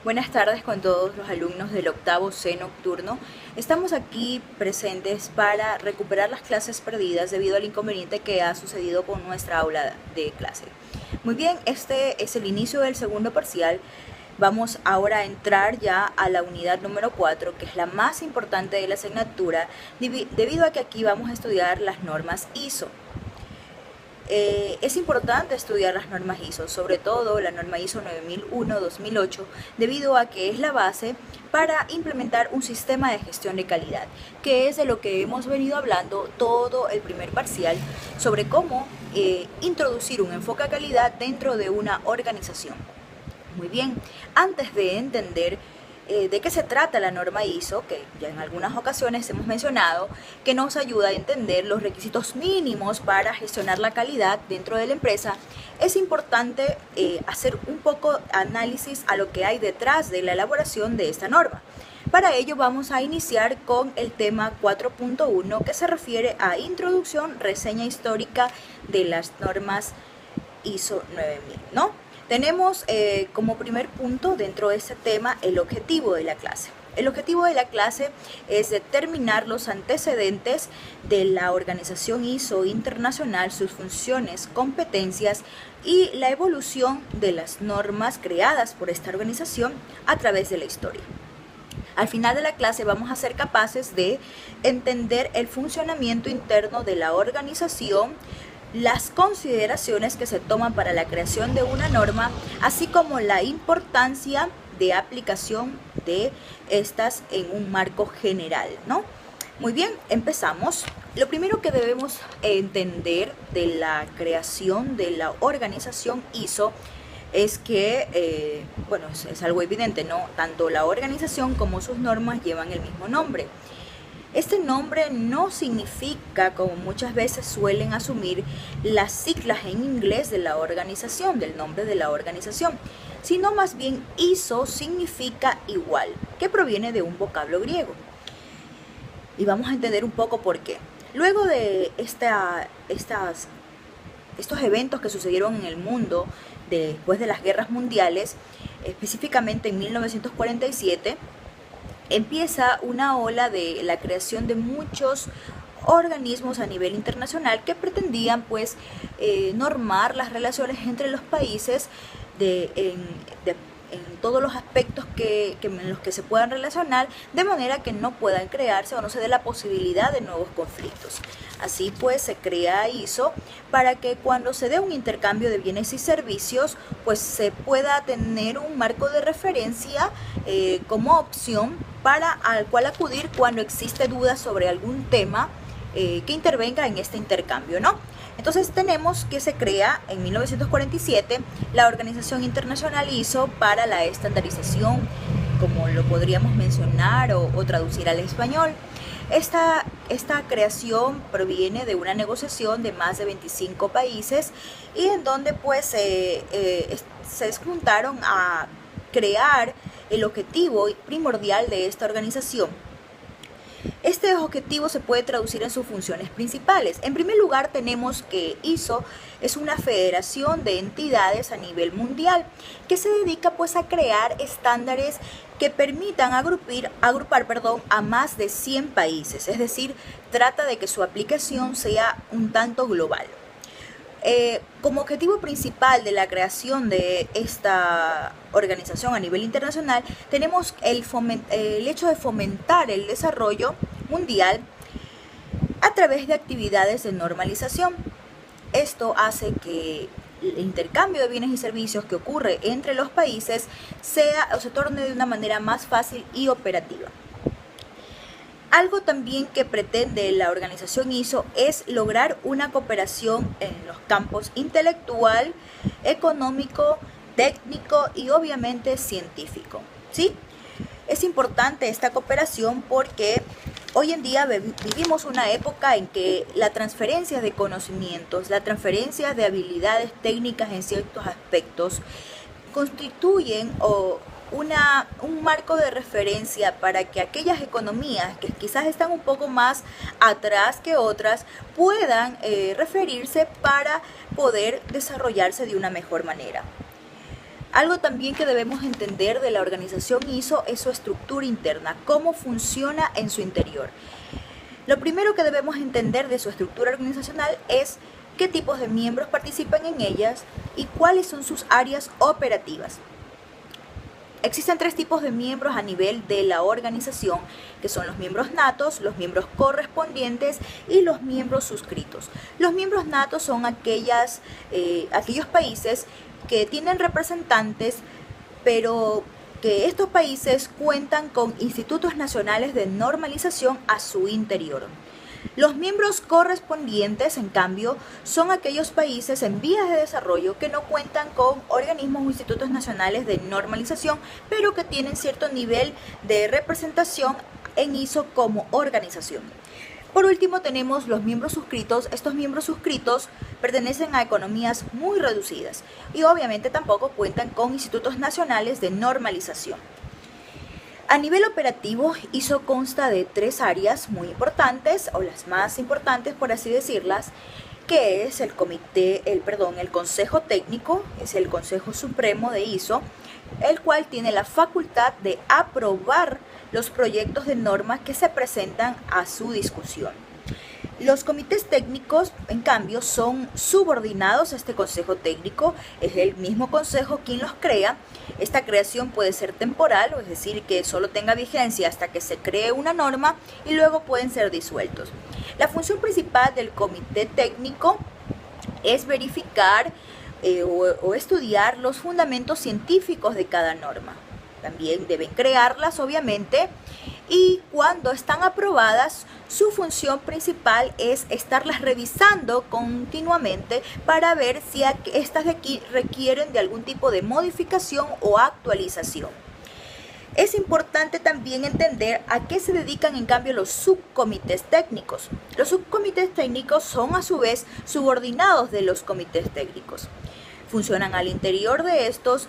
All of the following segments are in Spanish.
Buenas tardes con todos los alumnos del octavo C nocturno. Estamos aquí presentes para recuperar las clases perdidas debido al inconveniente que ha sucedido con nuestra aula de clase. Muy bien, este es el inicio del segundo parcial. Vamos ahora a entrar ya a la unidad número 4, que es la más importante de la asignatura, debido a que aquí vamos a estudiar las normas ISO. Es importante estudiar las normas ISO, sobre todo la norma ISO 9001-2008, debido a que es la base para implementar un sistema de gestión de calidad, que es de lo que hemos venido hablando todo el primer parcial, sobre cómo introducir un enfoque a calidad dentro de una organización. Muy bien, antes de entender de qué se trata la norma ISO, que ya en algunas ocasiones hemos mencionado, que nos ayuda a entender los requisitos mínimos para gestionar la calidad dentro de la empresa, es importante hacer un poco análisis a lo que hay detrás de la elaboración de esta norma. Para ello vamos a iniciar con el tema 4.1, que se refiere a introducción, reseña histórica de las normas ISO 9000, ¿no? Tenemos como primer punto dentro de este tema el objetivo de la clase. El objetivo de la clase es determinar los antecedentes de la organización ISO internacional, sus funciones, competencias y la evolución de las normas creadas por esta organización a través de la historia. Al final de la clase vamos a ser capaces de entender el funcionamiento interno de la organización, las consideraciones que se toman para la creación de una norma, así como la importancia de aplicación de estas en un marco general, ¿no? Muy bien, empezamos. Lo primero que debemos entender de la creación de la organización ISO es que, bueno, es algo evidente, ¿no? Tanto la organización como sus normas llevan el mismo nombre. Este nombre no significa, como muchas veces suelen asumir, las siglas en inglés de la organización, del nombre de la organización, sino más bien ISO significa igual, que proviene de un vocablo griego. Y vamos a entender un poco por qué. Luego de estos eventos que sucedieron en el mundo después de las guerras mundiales, específicamente en 1947, empieza una ola de la creación de muchos organismos a nivel internacional que pretendían normar las relaciones entre los países en todos los aspectos en los que se puedan relacionar, de manera que no puedan crearse o no se dé la posibilidad de nuevos conflictos. Así pues se crea ISO para que cuando se dé un intercambio de bienes y servicios, pues se pueda tener un marco de referencia como opción al cual acudir cuando existe duda sobre algún tema que intervenga en este intercambio, ¿no? Entonces tenemos que se crea en 1947 la Organización Internacional ISO para la estandarización, como lo podríamos mencionar o traducir al español. Esta creación proviene de una negociación de más de 25 países y en donde se juntaron a crear el objetivo primordial de esta organización. Este objetivo se puede traducir en sus funciones principales. En primer lugar, tenemos que ISO es una federación de entidades a nivel mundial que se dedica a crear estándares que permitan agrupar a más de 100 países, es decir, trata de que su aplicación sea un tanto global. Como objetivo principal de la creación de esta organización a nivel internacional, tenemos el hecho de fomentar el desarrollo mundial a través de actividades de normalización. Esto hace que el intercambio de bienes y servicios que ocurre entre los países se torne de una manera más fácil y operativa. Algo también que pretende la organización ISO es lograr una cooperación en los campos intelectual, económico, técnico y obviamente científico, ¿sí? Es importante esta cooperación porque hoy en día vivimos una época en que la transferencia de conocimientos, la transferencia de habilidades técnicas en ciertos aspectos constituyen un marco de referencia para que aquellas economías que quizás están un poco más atrás que otras puedan referirse para poder desarrollarse de una mejor manera. Algo también que debemos entender de la organización ISO es su estructura interna, cómo funciona en su interior. Lo primero que debemos entender de su estructura organizacional es qué tipos de miembros participan en ellas y cuáles son sus áreas operativas. Existen 3 tipos de miembros a nivel de la organización, que son los miembros natos, los miembros correspondientes y los miembros suscritos. Los miembros natos son aquellos países que tienen representantes, pero que estos países cuentan con institutos nacionales de normalización a su interior. Los miembros correspondientes, en cambio, son aquellos países en vías de desarrollo que no cuentan con organismos o institutos nacionales de normalización, pero que tienen cierto nivel de representación en ISO como organización. Por último, tenemos los miembros suscritos. Estos miembros suscritos pertenecen a economías muy reducidas y obviamente tampoco cuentan con institutos nacionales de normalización. A nivel operativo, ISO consta de 3 áreas muy importantes, o las más importantes por así decirlas, que es el Consejo Técnico, es el Consejo Supremo de ISO, el cual tiene la facultad de aprobar los proyectos de normas que se presentan a su discusión. Los comités técnicos, en cambio, son subordinados a este consejo técnico, es el mismo consejo quien los crea. Esta creación puede ser temporal, es decir, que solo tenga vigencia hasta que se cree una norma y luego pueden ser disueltos. La función principal del comité técnico es verificar o estudiar los fundamentos científicos de cada norma. También deben crearlas, obviamente, y cuando están aprobadas, su función principal es estarlas revisando continuamente para ver si estas de aquí requieren de algún tipo de modificación o actualización. Es importante también entender a qué se dedican en cambio los subcomités técnicos. Los subcomités técnicos son a su vez subordinados de los comités técnicos. Funcionan al interior de estos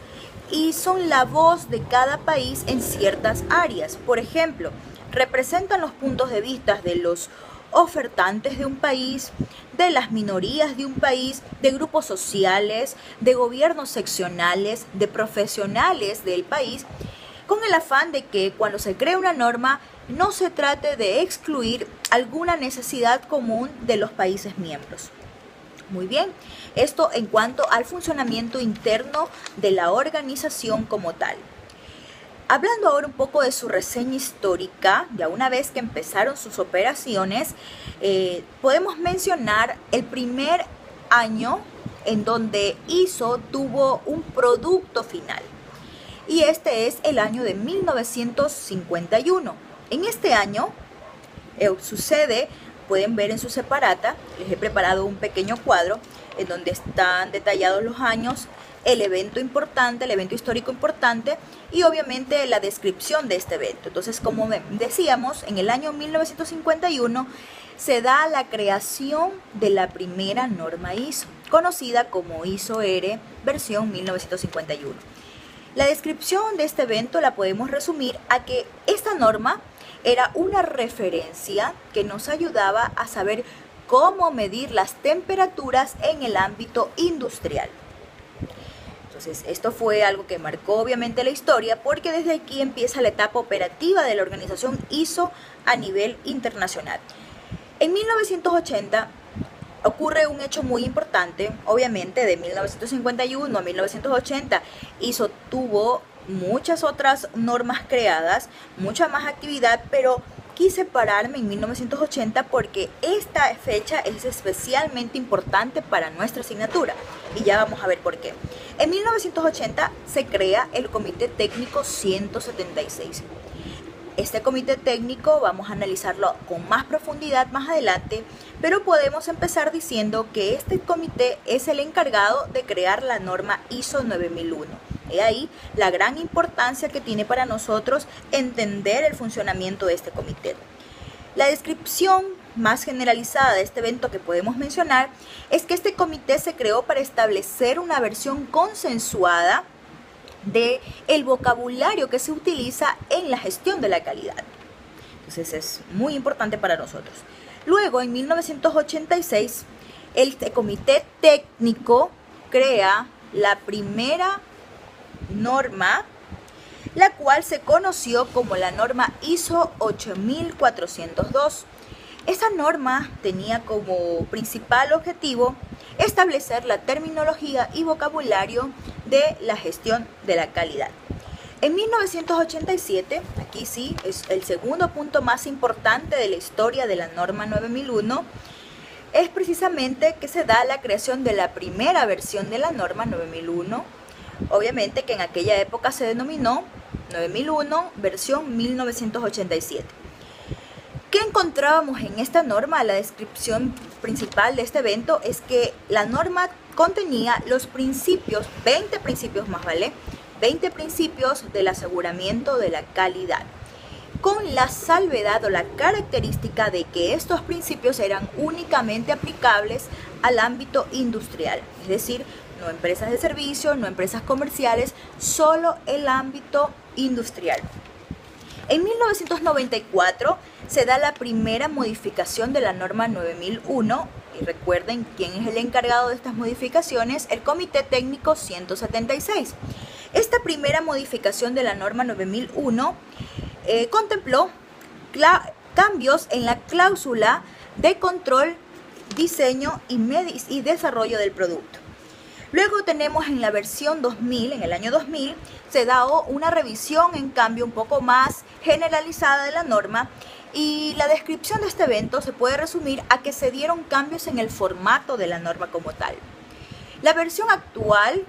y son la voz de cada país en ciertas áreas. Por ejemplo, representan los puntos de vista de los ofertantes de un país, de las minorías de un país, de grupos sociales, de gobiernos seccionales, de profesionales del país, con el afán de que cuando se cree una norma no se trate de excluir alguna necesidad común de los países miembros. Muy bien, esto en cuanto al funcionamiento interno de la organización como tal. Hablando ahora un poco de su reseña histórica, ya una vez que empezaron sus operaciones, podemos mencionar el primer año en donde ISO tuvo un producto final. Y este es el año de 1951. En este año sucede, pueden ver en su separata, les he preparado un pequeño cuadro en donde están detallados los años, el evento importante, el evento histórico importante y obviamente la descripción de este evento. Entonces, como decíamos, en el año 1951 se da la creación de la primera norma ISO, conocida como ISO-R versión 1951. La descripción de este evento la podemos resumir a que esta norma era una referencia que nos ayudaba a saber cómo medir las temperaturas en el ámbito industrial. Entonces, esto fue algo que marcó obviamente la historia porque desde aquí empieza la etapa operativa de la organización ISO a nivel internacional. En 1980 ocurre un hecho muy importante, obviamente de 1951 a 1980 ISO tuvo muchas otras normas creadas, mucha más actividad, pero quise pararme en 1980 porque esta fecha es especialmente importante para nuestra asignatura y ya vamos a ver por qué. En 1980 se crea el Comité Técnico 176. Este comité técnico vamos a analizarlo con más profundidad más adelante, pero podemos empezar diciendo que este comité es el encargado de crear la norma ISO 9001. He ahí la gran importancia que tiene para nosotros entender el funcionamiento de este comité. La descripción más generalizada de este evento que podemos mencionar es que este comité se creó para establecer una versión consensuada de el vocabulario que se utiliza en la gestión de la calidad. Entonces es muy importante para nosotros. Luego, en 1986, el comité técnico crea la primera norma, la cual se conoció como la norma ISO 8402. Esta norma tenía como principal objetivo establecer la terminología y vocabulario de la gestión de la calidad. En 1987, aquí sí, es el segundo punto más importante de la historia de la norma 9001, es precisamente que se da la creación de la primera versión de la norma 9001, obviamente que en aquella época se denominó 9001 versión 1987. ¿Qué encontrábamos en esta norma? La descripción principal de este evento es que la norma contenía los principios, 20 principios más, ¿vale? 20 principios del aseguramiento de la calidad, con la salvedad o la característica de que estos principios eran únicamente aplicables al ámbito industrial, es decir, no empresas de servicio, no empresas comerciales, solo el ámbito industrial. En 1994 se da la primera modificación de la norma 9001 y recuerden quién es el encargado de estas modificaciones, el Comité Técnico 176. Esta primera modificación de la norma 9001 contempló cambios en la cláusula de control, diseño y desarrollo del producto. Luego tenemos en la versión 2000, en el año 2000, se da una revisión, en cambio, un poco más generalizada de la norma, y la descripción de este evento se puede resumir a que se dieron cambios en el formato de la norma como tal. La versión actual,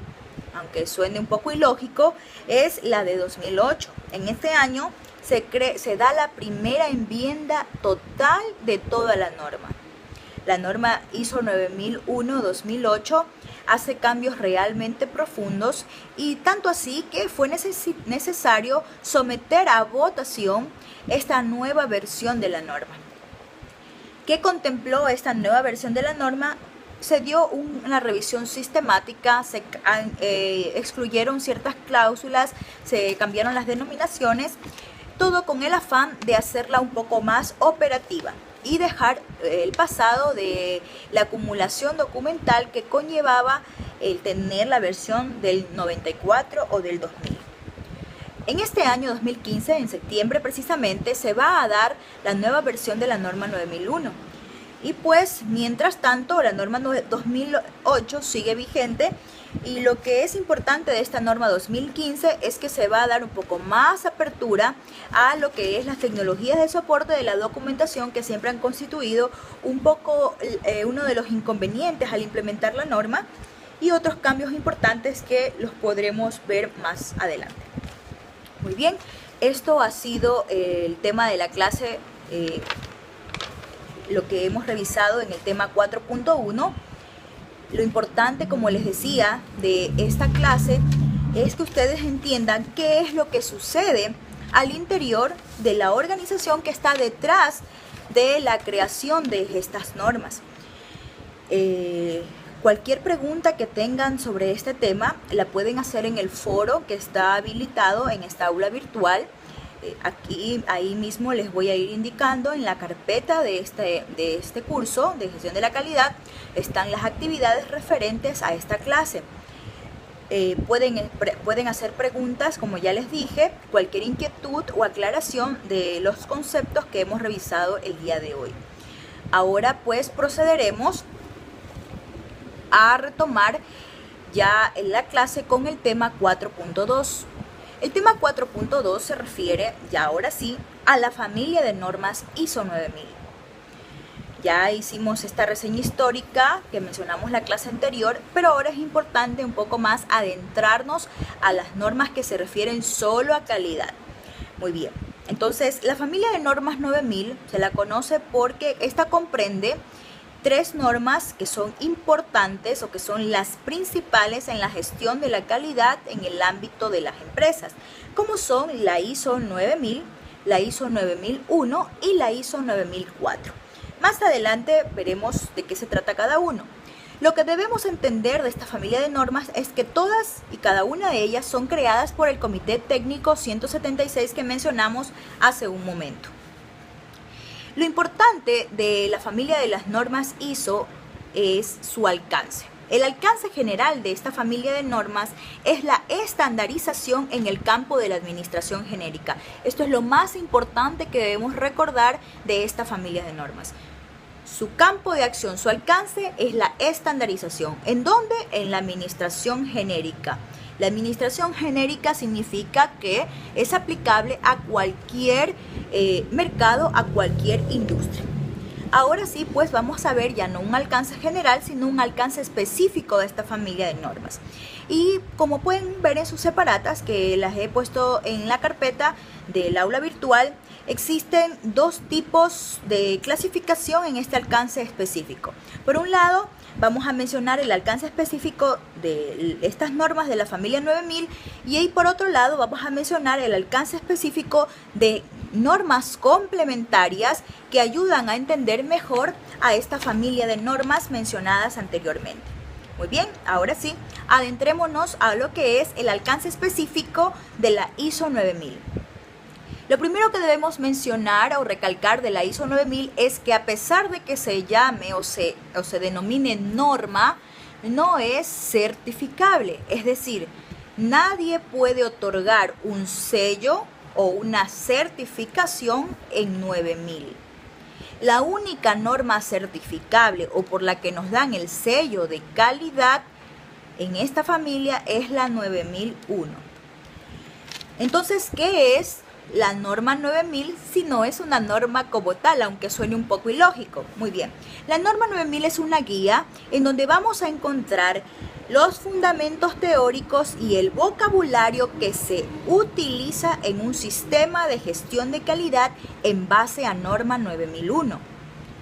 aunque suene un poco ilógico, es la de 2008. En este año se da la primera enmienda total de toda la norma. La norma ISO 9001-2008 hace cambios realmente profundos y tanto así que fue necesario someter a votación esta nueva versión de la norma. ¿Qué contempló esta nueva versión de la norma? Se dio una revisión sistemática, se excluyeron ciertas cláusulas, se cambiaron las denominaciones, todo con el afán de hacerla un poco más operativa y dejar el pasado de la acumulación documental que conllevaba el tener la versión del 94 o del 2000. En este año 2015, en septiembre precisamente, se va a dar la nueva versión de la norma 9001. Y pues, mientras tanto, la norma 2008 sigue vigente y lo que es importante de esta norma 2015 es que se va a dar un poco más apertura a lo que es las tecnologías de soporte de la documentación que siempre han constituido un poco uno de los inconvenientes al implementar la norma y otros cambios importantes que los podremos ver más adelante. Muy bien, esto ha sido el tema de la clase, lo que hemos revisado en el tema 4.1. Lo importante, como les decía, de esta clase es que ustedes entiendan qué es lo que sucede al interior de la organización que está detrás de la creación de estas normas. Cualquier pregunta que tengan sobre este tema la pueden hacer en el foro que está habilitado en esta aula virtual. Ahí mismo les voy a ir indicando en la carpeta de este curso de gestión de la calidad están las actividades referentes a esta clase. Pueden hacer preguntas, como ya les dije, cualquier inquietud o aclaración de los conceptos que hemos revisado el día de hoy. Ahora pues procederemos a retomar ya en la clase con el tema 4.2. El tema 4.2 se refiere, ya ahora sí, a la familia de normas ISO 9000. Ya hicimos esta reseña histórica que mencionamos la clase anterior, pero ahora es importante un poco más adentrarnos a las normas que se refieren solo a calidad. Muy bien, entonces la familia de normas 9000 se la conoce porque esta comprende 3 normas que son importantes o que son las principales en la gestión de la calidad en el ámbito de las empresas, como son la ISO 9000, la ISO 9001 y la ISO 9004. Más adelante veremos de qué se trata cada uno. Lo que debemos entender de esta familia de normas es que todas y cada una de ellas son creadas por el Comité Técnico 176 que mencionamos hace un momento. Lo importante de la familia de las normas ISO es su alcance. El alcance general de esta familia de normas es la estandarización en el campo de la administración genérica. Esto es lo más importante que debemos recordar de esta familia de normas. Su campo de acción, su alcance es la estandarización. ¿En dónde? En la administración genérica. La administración genérica significa que es aplicable a cualquier mercado, a cualquier industria. Ahora sí, pues vamos a ver ya no un alcance general, sino un alcance específico de esta familia de normas. Y como pueden ver en sus separatas, que las he puesto en la carpeta del aula virtual, existen dos tipos de clasificación en este alcance específico. Por un lado, vamos a mencionar el alcance específico de estas normas de la familia 9000 y ahí por otro lado vamos a mencionar el alcance específico de normas complementarias que ayudan a entender mejor a esta familia de normas mencionadas anteriormente. Muy bien, ahora sí, adentrémonos a lo que es el alcance específico de la ISO 9000. Lo primero que debemos mencionar o recalcar de la ISO 9000 es que a pesar de que se llame o se denomine norma, no es certificable. Es decir, nadie puede otorgar un sello o una certificación en 9000. La única norma certificable o por la que nos dan el sello de calidad en esta familia es la 9001. Entonces, ¿qué es la norma 9000 si no es una norma como tal, aunque suene un poco ilógico? Muy bien, la norma 9000 es una guía en donde vamos a encontrar los fundamentos teóricos y el vocabulario que se utiliza en un sistema de gestión de calidad en base a norma 9001.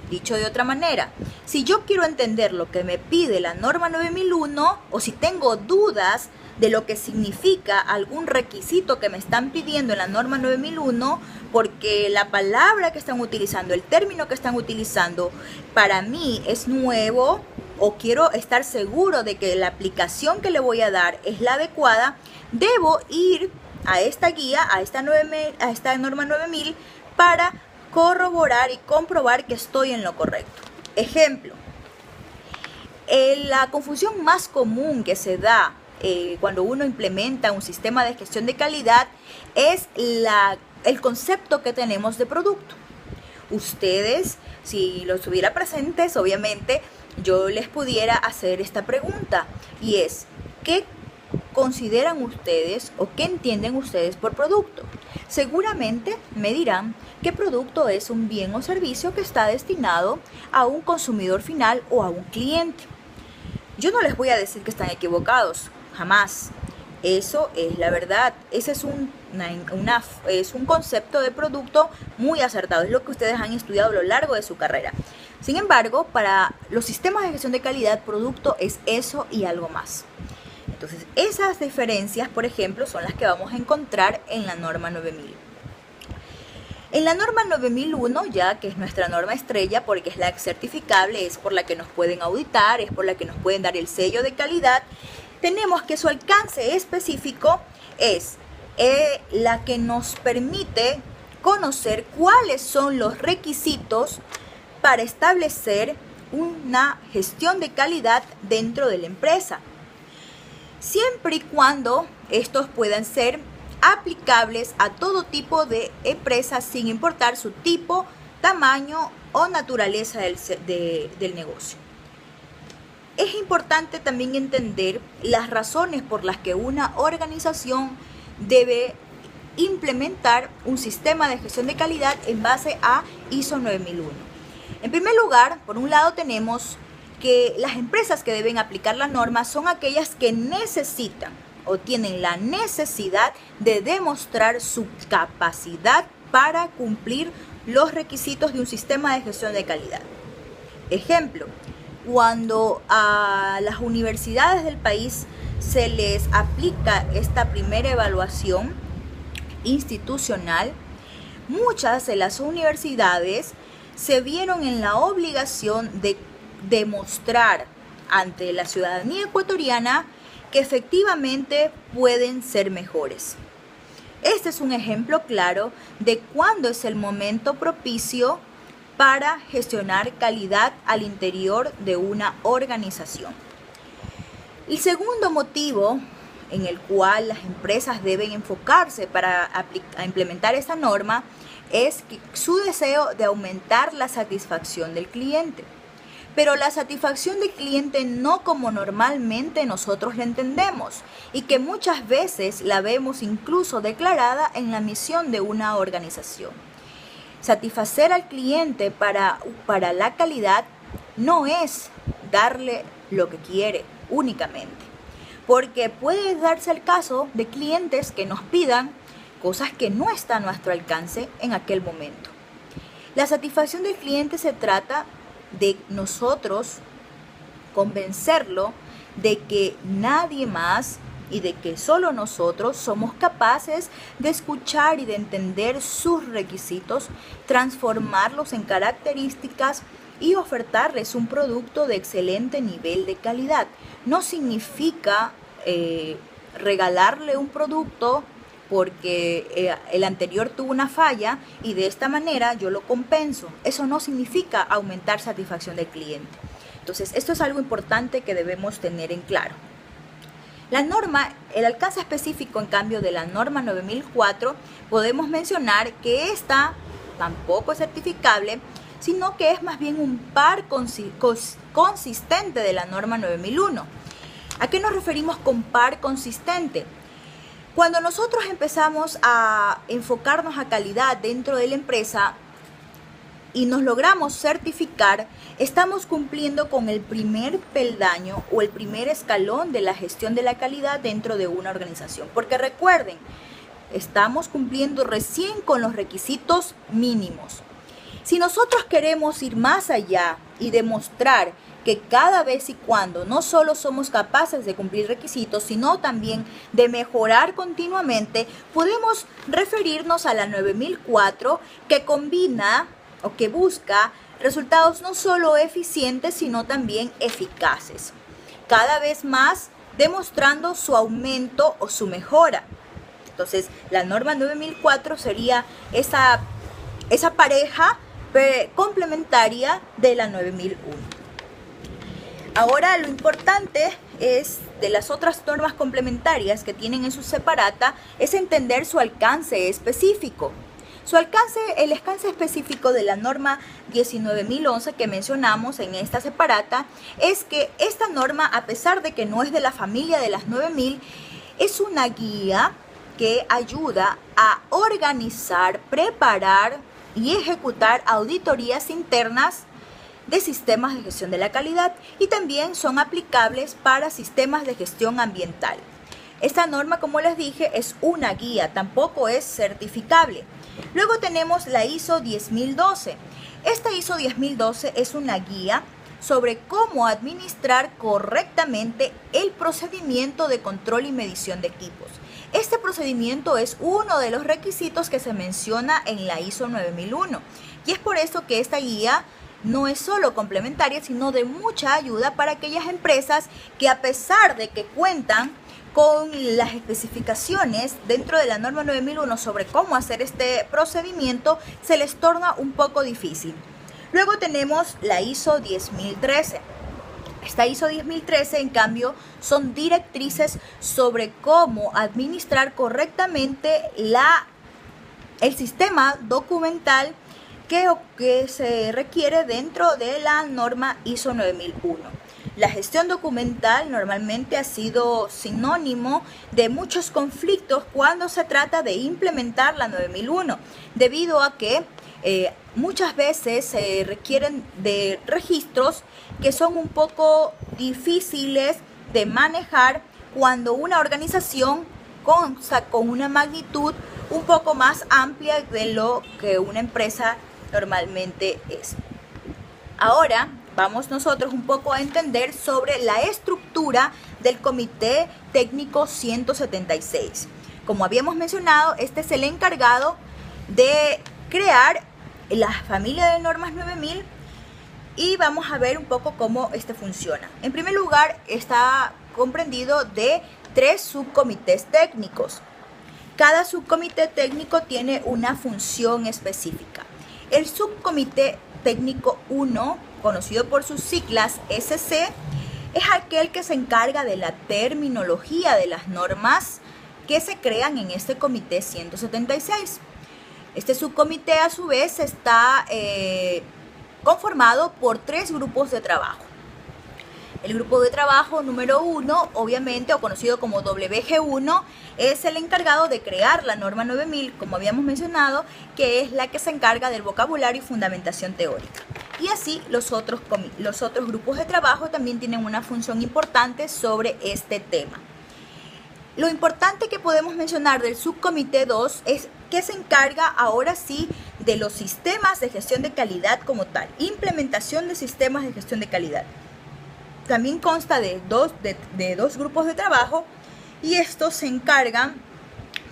Dicho de otra manera, si yo quiero entender lo que me pide la norma 9001 o si tengo dudas de lo que significa algún requisito que me están pidiendo en la norma 9001, porque la palabra que están utilizando, el término que están utilizando, para mí es nuevo o quiero estar seguro de que la aplicación que le voy a dar es la adecuada, debo ir a esta guía, a esta norma 9000 para corroborar y comprobar que estoy en lo correcto. Ejemplo, la confusión más común que se da cuando uno implementa un sistema de gestión de calidad es el concepto que tenemos de producto. Ustedes, si los tuviera presentes, obviamente yo les pudiera hacer esta pregunta y es, ¿qué consideran ustedes o qué entienden ustedes por producto? Seguramente me dirán que producto es un bien o servicio que está destinado a un consumidor final o a un cliente. Yo no les voy a decir que están equivocados, jamás. Eso es la verdad. Ese es un concepto de producto muy acertado. Es lo que ustedes han estudiado a lo largo de su carrera. Sin embargo, para los sistemas de gestión de calidad, producto es eso y algo más. Entonces, esas diferencias, por ejemplo, son las que vamos a encontrar en la norma 9000. En la norma 9001, ya que es nuestra norma estrella, porque es la certificable, es por la que nos pueden auditar, es por la que nos pueden dar el sello de calidad, tenemos que su alcance específico es la que nos permite conocer cuáles son los requisitos para establecer una gestión de calidad dentro de la empresa, siempre y cuando estos puedan ser aplicables a todo tipo de empresas sin importar su tipo, tamaño o naturaleza del negocio. Es importante también entender las razones por las que una organización debe implementar un sistema de gestión de calidad en base a ISO 9001. En primer lugar, por un lado tenemos que las empresas que deben aplicar la norma son aquellas que necesitan o tienen la necesidad de demostrar su capacidad para cumplir los requisitos de un sistema de gestión de calidad. Ejemplo, cuando a las universidades del país se les aplica esta primera evaluación institucional, muchas de las universidades se vieron en la obligación de demostrar ante la ciudadanía ecuatoriana que efectivamente pueden ser mejores. Este es un ejemplo claro de cuándo es el momento propicio para gestionar calidad al interior de una organización. El segundo motivo en el cual las empresas deben enfocarse para implementar esta norma es su deseo de aumentar la satisfacción del cliente. Pero la satisfacción del cliente no como normalmente nosotros la entendemos y que muchas veces la vemos incluso declarada en la misión de una organización. Satisfacer al cliente para la calidad no es darle lo que quiere únicamente, porque puede darse el caso de clientes que nos pidan cosas que no están a nuestro alcance en aquel momento. La satisfacción del cliente se trata de nosotros convencerlo de que nadie más y de que solo nosotros somos capaces de escuchar y de entender sus requisitos, transformarlos en características y ofertarles un producto de excelente nivel de calidad. No significa regalarle un producto porque el anterior tuvo una falla y de esta manera yo lo compenso. Eso no significa aumentar satisfacción del cliente. Entonces, esto es algo importante que debemos tener en claro. La norma, el alcance específico en cambio de la norma 9004, podemos mencionar que esta tampoco es certificable, sino que es más bien un par consistente de la norma 9001. ¿A qué nos referimos con par consistente? Cuando nosotros empezamos a enfocarnos a calidad dentro de la empresa y nos logramos certificar, estamos cumpliendo con el primer peldaño o el primer escalón de la gestión de la calidad dentro de una organización. Porque recuerden, estamos cumpliendo recién con los requisitos mínimos. Si nosotros queremos ir más allá y demostrar que cada vez y cuando no solo somos capaces de cumplir requisitos, sino también de mejorar continuamente, podemos referirnos a la 9004 que combina o que busca resultados no solo eficientes, sino también eficaces. Cada vez más demostrando su aumento o su mejora. Entonces, la norma 9004 sería esa pareja complementaria de la 9001. Ahora lo importante es de las otras normas complementarias que tienen en su separata es entender su alcance específico. El alcance específico de la norma 19.011 que mencionamos en esta separata es que esta norma, a pesar de que no es de la familia de las 9000, es una guía que ayuda a organizar, preparar y ejecutar auditorías internas de sistemas de gestión de la calidad y también son aplicables para sistemas de gestión ambiental. Esta norma, como les dije, es una guía, tampoco es certificable. Luego tenemos la ISO 10012. Esta ISO 10012 es una guía sobre cómo administrar correctamente el procedimiento de control y medición de equipos. Este procedimiento es uno de los requisitos que se menciona en la ISO 9001 y es por eso que esta guía no es solo complementaria, sino de mucha ayuda para aquellas empresas que, a pesar de que cuentan con las especificaciones dentro de la norma 9001 sobre cómo hacer este procedimiento, se les torna un poco difícil. Luego tenemos la ISO 10013. Esta ISO 10013, en cambio, son directrices sobre cómo administrar correctamente el sistema documental que se requiere dentro de la norma ISO 9001. La gestión documental normalmente ha sido sinónimo de muchos conflictos cuando se trata de implementar la 9001, debido a que muchas veces se requieren de registros que son un poco difíciles de manejar cuando una organización consta con una magnitud un poco más amplia de lo que una empresa normalmente es. Ahora vamos nosotros un poco a entender sobre la estructura del Comité Técnico 176. Como habíamos mencionado, este es el encargado de crear la familia de normas 9000 y vamos a ver un poco cómo este funciona. En primer lugar, está comprendido de 3 subcomités técnicos. Cada subcomité técnico tiene una función específica. El subcomité técnico 1, conocido por sus siglas SC, es aquel que se encarga de la terminología de las normas que se crean en este comité 176. Este subcomité a su vez está conformado por 3 grupos de trabajo. El grupo de trabajo número 1, obviamente, o conocido como WG1, es el encargado de crear la norma 9000, como habíamos mencionado, que es la que se encarga del vocabulario y fundamentación teórica. Y así los otros grupos de trabajo también tienen una función importante sobre este tema. Lo importante que podemos mencionar del subcomité 2 es que se encarga ahora sí de los sistemas de gestión de calidad como tal, implementación de sistemas de gestión de calidad. También consta de dos grupos de trabajo y estos se encargan,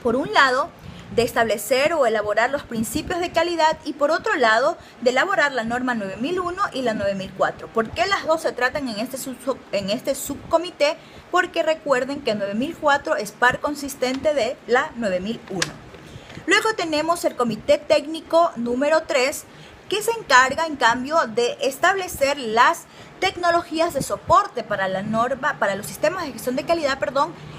por un lado, de establecer o elaborar los principios de calidad y por otro lado, de elaborar la norma 9001 y la 9004. ¿Por qué las dos se tratan en este subcomité? Porque recuerden que 9004 es par consistente de la 9001. Luego tenemos el comité técnico número 3, que se encarga en cambio de establecer las tecnologías de soporte para la norma, para los sistemas de gestión de calidad,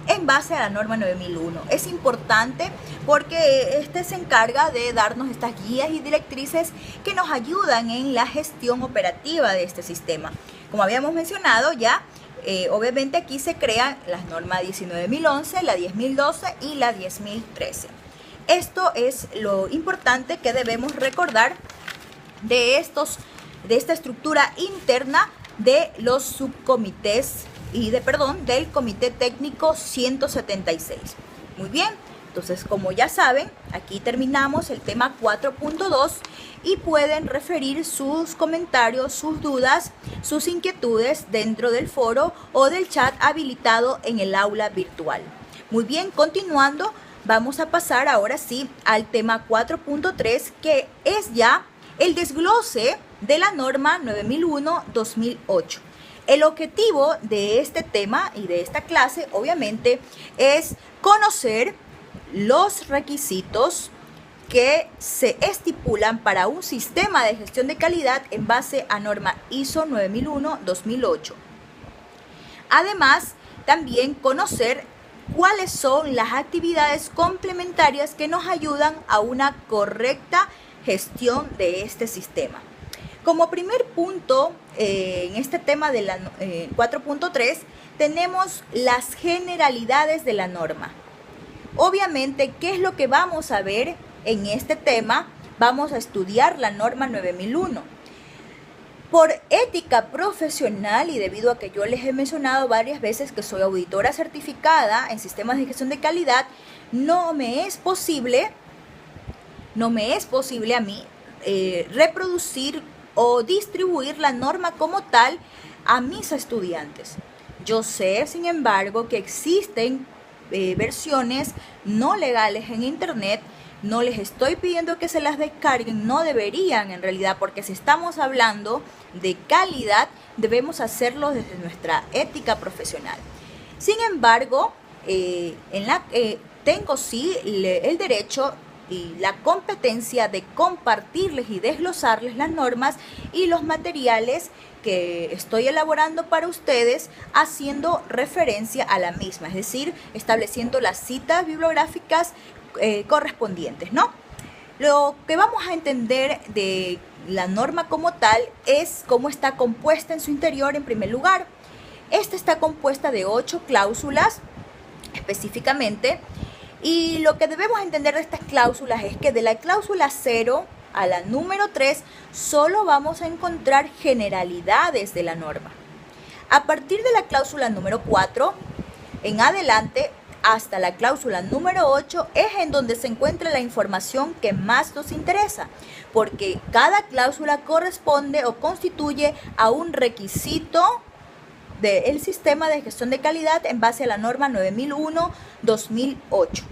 en base a la norma 9001. Es importante porque este se encarga de darnos estas guías y directrices que nos ayudan en la gestión operativa de este sistema. Como habíamos mencionado ya, obviamente aquí se crean las normas 19011, la 10012 y la 10013. Esto es lo importante que debemos recordar de esta estructura interna de los subcomités del comité técnico 176. Muy bien, entonces como ya saben, aquí terminamos el tema 4.2 y pueden referir sus comentarios, sus dudas, sus inquietudes dentro del foro o del chat habilitado en el aula virtual. Muy bien, continuando, vamos a pasar ahora sí al tema 4.3, que es ya el desglose de la norma 9001-2008. El objetivo de este tema y de esta clase, obviamente, es conocer los requisitos que se estipulan para un sistema de gestión de calidad en base a norma ISO 9001-2008. Además, también conocer cuáles son las actividades complementarias que nos ayudan a una correcta gestión de este sistema. Como primer punto, en este tema de la 4.3, tenemos las generalidades de la norma. Obviamente, ¿qué es lo que vamos a ver en este tema? Vamos a estudiar la norma 9001. Por ética profesional y debido a que yo les he mencionado varias veces que soy auditora certificada en sistemas de gestión de calidad, no me es posible a mí reproducir o distribuir la norma como tal a mis estudiantes. Yo sé, sin embargo, que existen versiones no legales en internet. No les estoy pidiendo que se las descarguen, no deberían en realidad, porque si estamos hablando de calidad, debemos hacerlo desde nuestra ética profesional. Sin embargo, tengo sí el derecho y la competencia de compartirles y desglosarles las normas y los materiales que estoy elaborando para ustedes, haciendo referencia a la misma, es decir, estableciendo las citas bibliográficas correspondientes, ¿no? Lo que vamos a entender de la norma como tal es cómo está compuesta en su interior en primer lugar. Esta está compuesta de 8 cláusulas específicamente. Y lo que debemos entender de estas cláusulas es que de la cláusula 0 a la número 3 solo vamos a encontrar generalidades de la norma. A partir de la cláusula número 4 en adelante hasta la cláusula número 8 es en donde se encuentra la información que más nos interesa, porque cada cláusula corresponde o constituye a un requisito del sistema de gestión de calidad en base a la norma 9001-2008.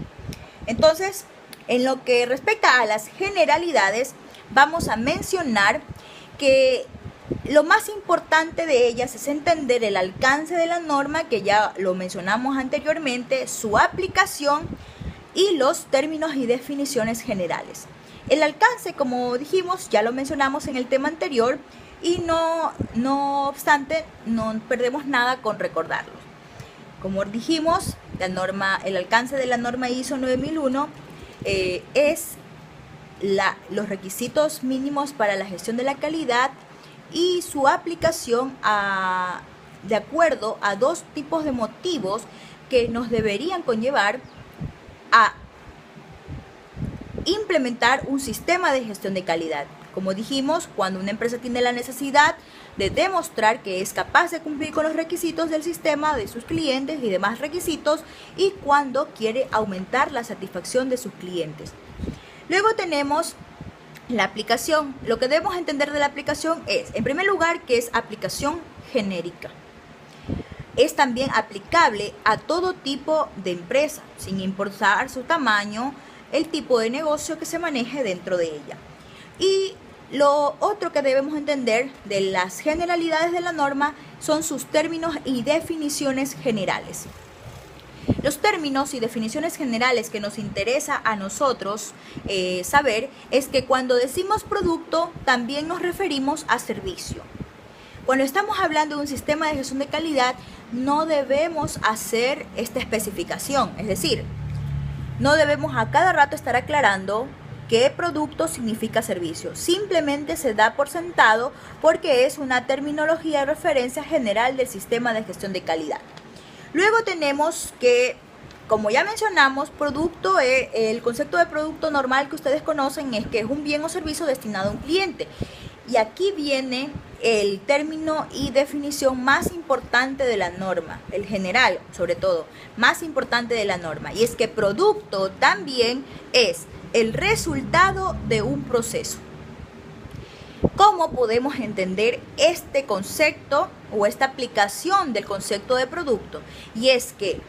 Entonces, en lo que respecta a las generalidades, vamos a mencionar que lo más importante de ellas es entender el alcance de la norma, que ya lo mencionamos anteriormente, su aplicación y los términos y definiciones generales. El alcance, como dijimos, ya lo mencionamos en el tema anterior, y no obstante no perdemos nada con recordarlo. Como dijimos, el alcance de la norma ISO 9001 es los requisitos mínimos para la gestión de la calidad y su aplicación de acuerdo a dos tipos de motivos que nos deberían conllevar a implementar un sistema de gestión de calidad. Como dijimos, cuando una empresa tiene la necesidad de demostrar que es capaz de cumplir con los requisitos del sistema, de sus clientes y demás requisitos, y cuando quiere aumentar la satisfacción de sus clientes. Luego tenemos la aplicación. Lo que debemos entender de la aplicación es, en primer lugar, que es aplicación genérica. Es también aplicable a todo tipo de empresa, sin importar su tamaño, el tipo de negocio que se maneje dentro de ella. Y lo otro que debemos entender de las generalidades de la norma son sus términos y definiciones generales. Los términos y definiciones generales que nos interesa a nosotros saber es que cuando decimos producto también nos referimos a servicio. Cuando estamos hablando de un sistema de gestión de calidad no debemos hacer esta especificación, es decir, no debemos a cada rato estar aclarando qué producto significa servicio. Simplemente se da por sentado porque es una terminología de referencia general del sistema de gestión de calidad. Luego tenemos que, como ya mencionamos, el concepto de producto normal que ustedes conocen es que es un bien o servicio destinado a un cliente. Y aquí viene el término y definición más importante de la norma, el general sobre todo, más importante de la norma. Y es que producto también es el resultado de un proceso. ¿Cómo podemos entender este concepto o esta aplicación del concepto de producto? Y es que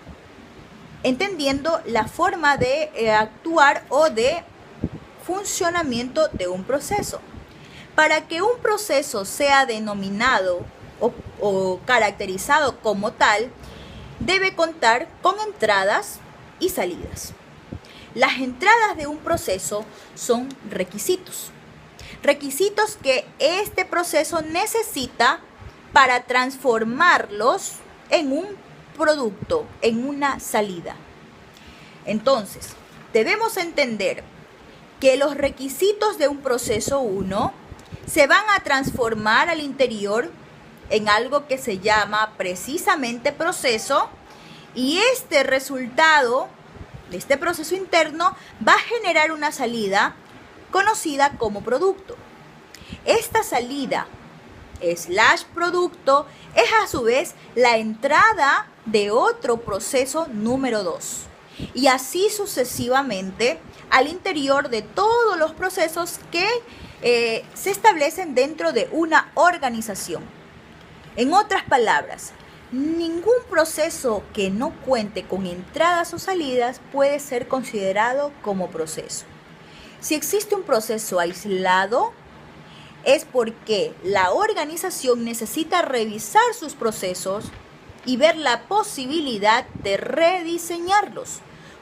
entendiendo la forma de actuar o de funcionamiento de un proceso. Para que un proceso sea denominado o caracterizado como tal, debe contar con entradas y salidas. Las entradas de un proceso son requisitos. Requisitos que este proceso necesita para transformarlos en un producto, en una salida. Entonces, debemos entender que los requisitos de un proceso 1 se van a transformar al interior en algo que se llama precisamente proceso, y este resultado de este proceso interno va a generar una salida conocida como producto. Esta salida / producto es a su vez la entrada de otro proceso número 2 y así sucesivamente al interior de todos los procesos que se establecen dentro de una organización. En otras palabras, ningún proceso que no cuente con entradas o salidas puede ser considerado como proceso. Si existe un proceso aislado, es porque la organización necesita revisar sus procesos y ver la posibilidad de rediseñarlos,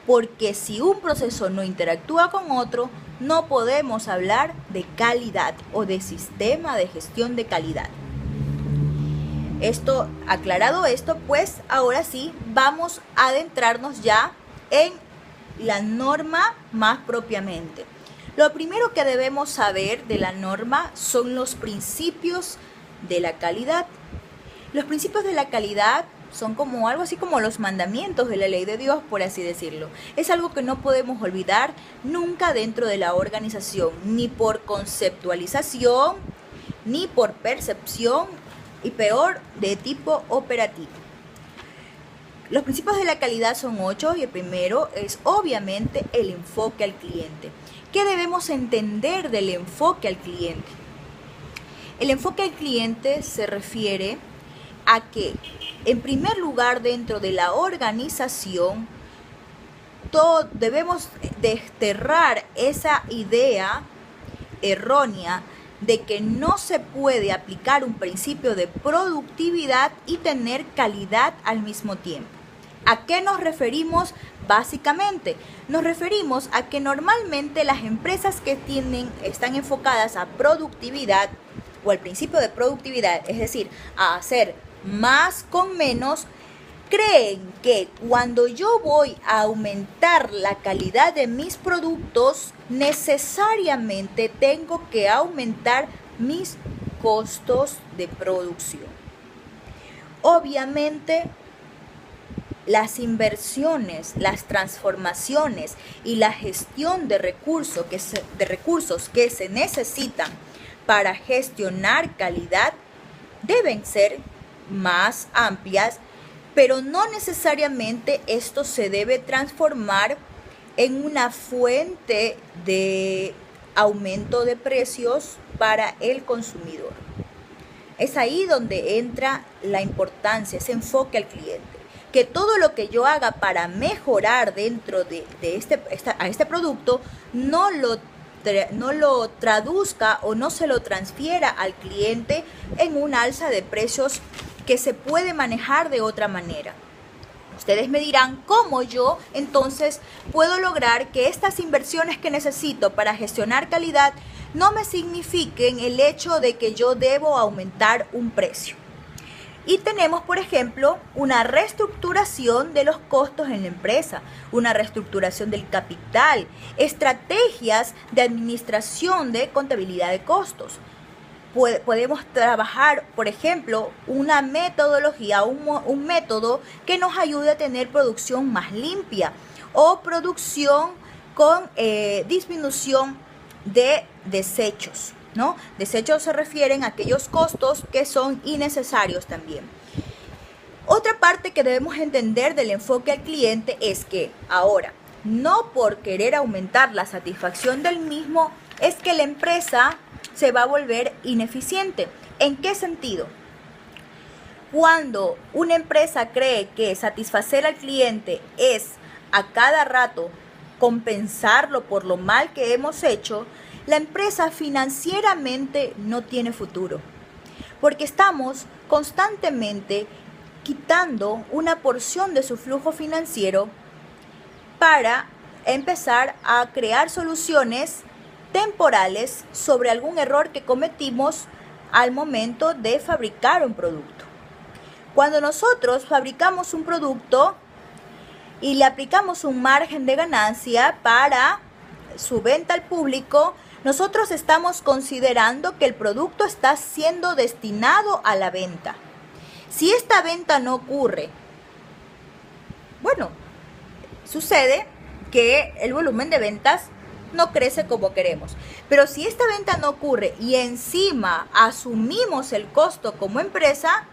porque si un proceso no interactúa con otro, no podemos hablar de calidad o de sistema de gestión de calidad. Aclarado esto, pues ahora sí vamos a adentrarnos ya en la norma más propiamente. Lo primero que debemos saber de la norma son los principios de la calidad. Los principios de la calidad son como algo así como los mandamientos de la ley de Dios, por así decirlo. Es algo que no podemos olvidar nunca dentro de la organización, ni por conceptualización, ni por percepción, y peor, de tipo operativo. Los principios de la calidad son 8 y el primero es obviamente el enfoque al cliente. ¿Qué debemos entender del enfoque al cliente? El enfoque al cliente se refiere a que, en primer lugar, dentro de la organización, debemos desterrar esa idea errónea de que no se puede aplicar un principio de productividad y tener calidad al mismo tiempo. ¿A qué nos referimos básicamente? Nos referimos a que normalmente las empresas que están enfocadas a productividad o al principio de productividad, es decir, a hacer más con menos, creen que cuando yo voy a aumentar la calidad de mis productos, necesariamente tengo que aumentar mis costos de producción. Obviamente, las inversiones, las transformaciones y la gestión de recursos que se necesitan para gestionar calidad deben ser más amplias, pero no necesariamente esto se debe transformar en una fuente de aumento de precios para el consumidor. Es ahí donde entra la importancia, ese enfoque al cliente, que todo lo que yo haga para mejorar dentro de este producto no lo traduzca o no se lo transfiera al cliente en una alza de precios que se puede manejar de otra manera. Ustedes me dirán cómo yo entonces puedo lograr que estas inversiones que necesito para gestionar calidad no me signifiquen el hecho de que yo debo aumentar un precio. Y tenemos, por ejemplo, una reestructuración de los costos en la empresa, una reestructuración del capital, estrategias de administración de contabilidad de costos. Podemos trabajar, por ejemplo, una metodología, un método que nos ayude a tener producción más limpia o producción con disminución de desechos, ¿no? Desechos se refieren a aquellos costos que son innecesarios también. Otra parte que debemos entender del enfoque al cliente es que ahora, no por querer aumentar la satisfacción del mismo, es que la empresa se va a volver ineficiente. ¿En qué sentido? Cuando una empresa cree que satisfacer al cliente es a cada rato compensarlo por lo mal que hemos hecho, la empresa financieramente no tiene futuro, porque estamos constantemente quitando una porción de su flujo financiero para empezar a crear soluciones temporales sobre algún error que cometimos al momento de fabricar un producto. Cuando nosotros fabricamos un producto y le aplicamos un margen de ganancia para su venta al público, nosotros estamos considerando que el producto está siendo destinado a la venta. Si esta venta no ocurre, bueno, sucede que el volumen de ventas no crece como queremos. Pero si esta venta no ocurre y encima asumimos el costo como empresa,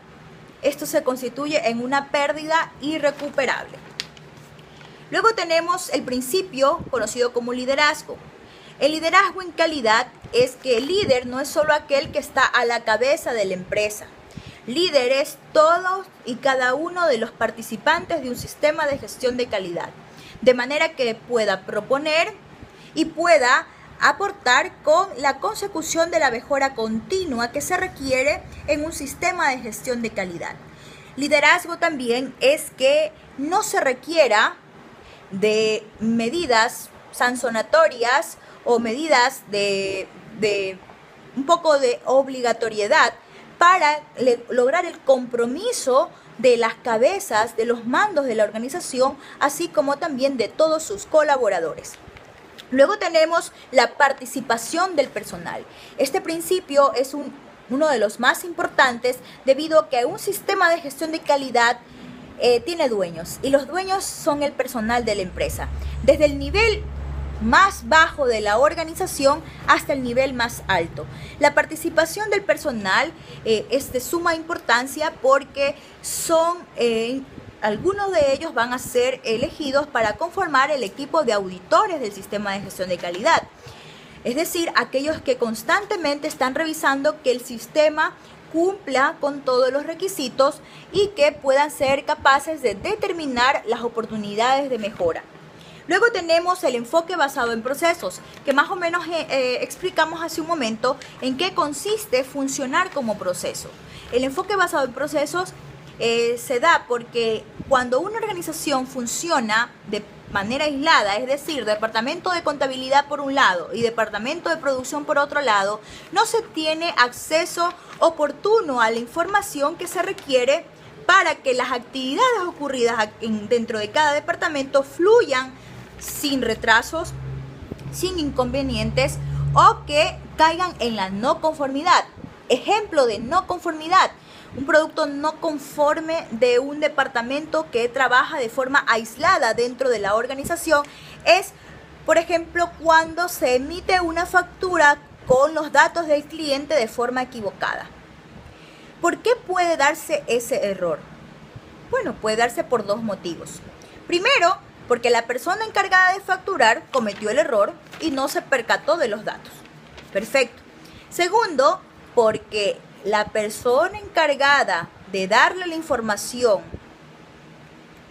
esto se constituye en una pérdida irrecuperable. Luego tenemos el principio conocido como liderazgo. El liderazgo en calidad es que el líder no es solo aquel que está a la cabeza de la empresa. Líder es todos y cada uno de los participantes de un sistema de gestión de calidad, de manera que pueda proponer y pueda aportar con la consecución de la mejora continua que se requiere en un sistema de gestión de calidad. Liderazgo también es que no se requiera de medidas sancionatorias o medidas de un poco de obligatoriedad para lograr el compromiso de las cabezas, de los mandos de la organización, así como también de todos sus colaboradores. Luego tenemos la participación del personal. Este principio es uno de los más importantes debido a que un sistema de gestión de calidad tiene dueños y los dueños son el personal de la empresa, desde el nivel más bajo de la organización hasta el nivel más alto. La participación del personal es de suma importancia porque algunos de ellos van a ser elegidos para conformar el equipo de auditores del sistema de gestión de calidad. Es decir, aquellos que constantemente están revisando que el sistema cumpla con todos los requisitos y que puedan ser capaces de determinar las oportunidades de mejora. Luego tenemos el enfoque basado en procesos, que más o menos explicamos hace un momento en qué consiste funcionar como proceso. El enfoque basado en procesos se da porque cuando una organización funciona de manera aislada, es decir, departamento de contabilidad por un lado y departamento de producción por otro lado, no se tiene acceso oportuno a la información que se requiere para que las actividades ocurridas dentro de cada departamento fluyan sin retrasos, sin inconvenientes o que caigan en la no conformidad. Ejemplo de no conformidad: un producto no conforme de un departamento que trabaja de forma aislada dentro de la organización es, por ejemplo, cuando se emite una factura con los datos del cliente de forma equivocada. ¿Por qué puede darse ese error? Bueno, puede darse por dos motivos. Primero, porque la persona encargada de facturar cometió el error y no se percató de los datos. Perfecto. Segundo, porque la persona encargada de darle la información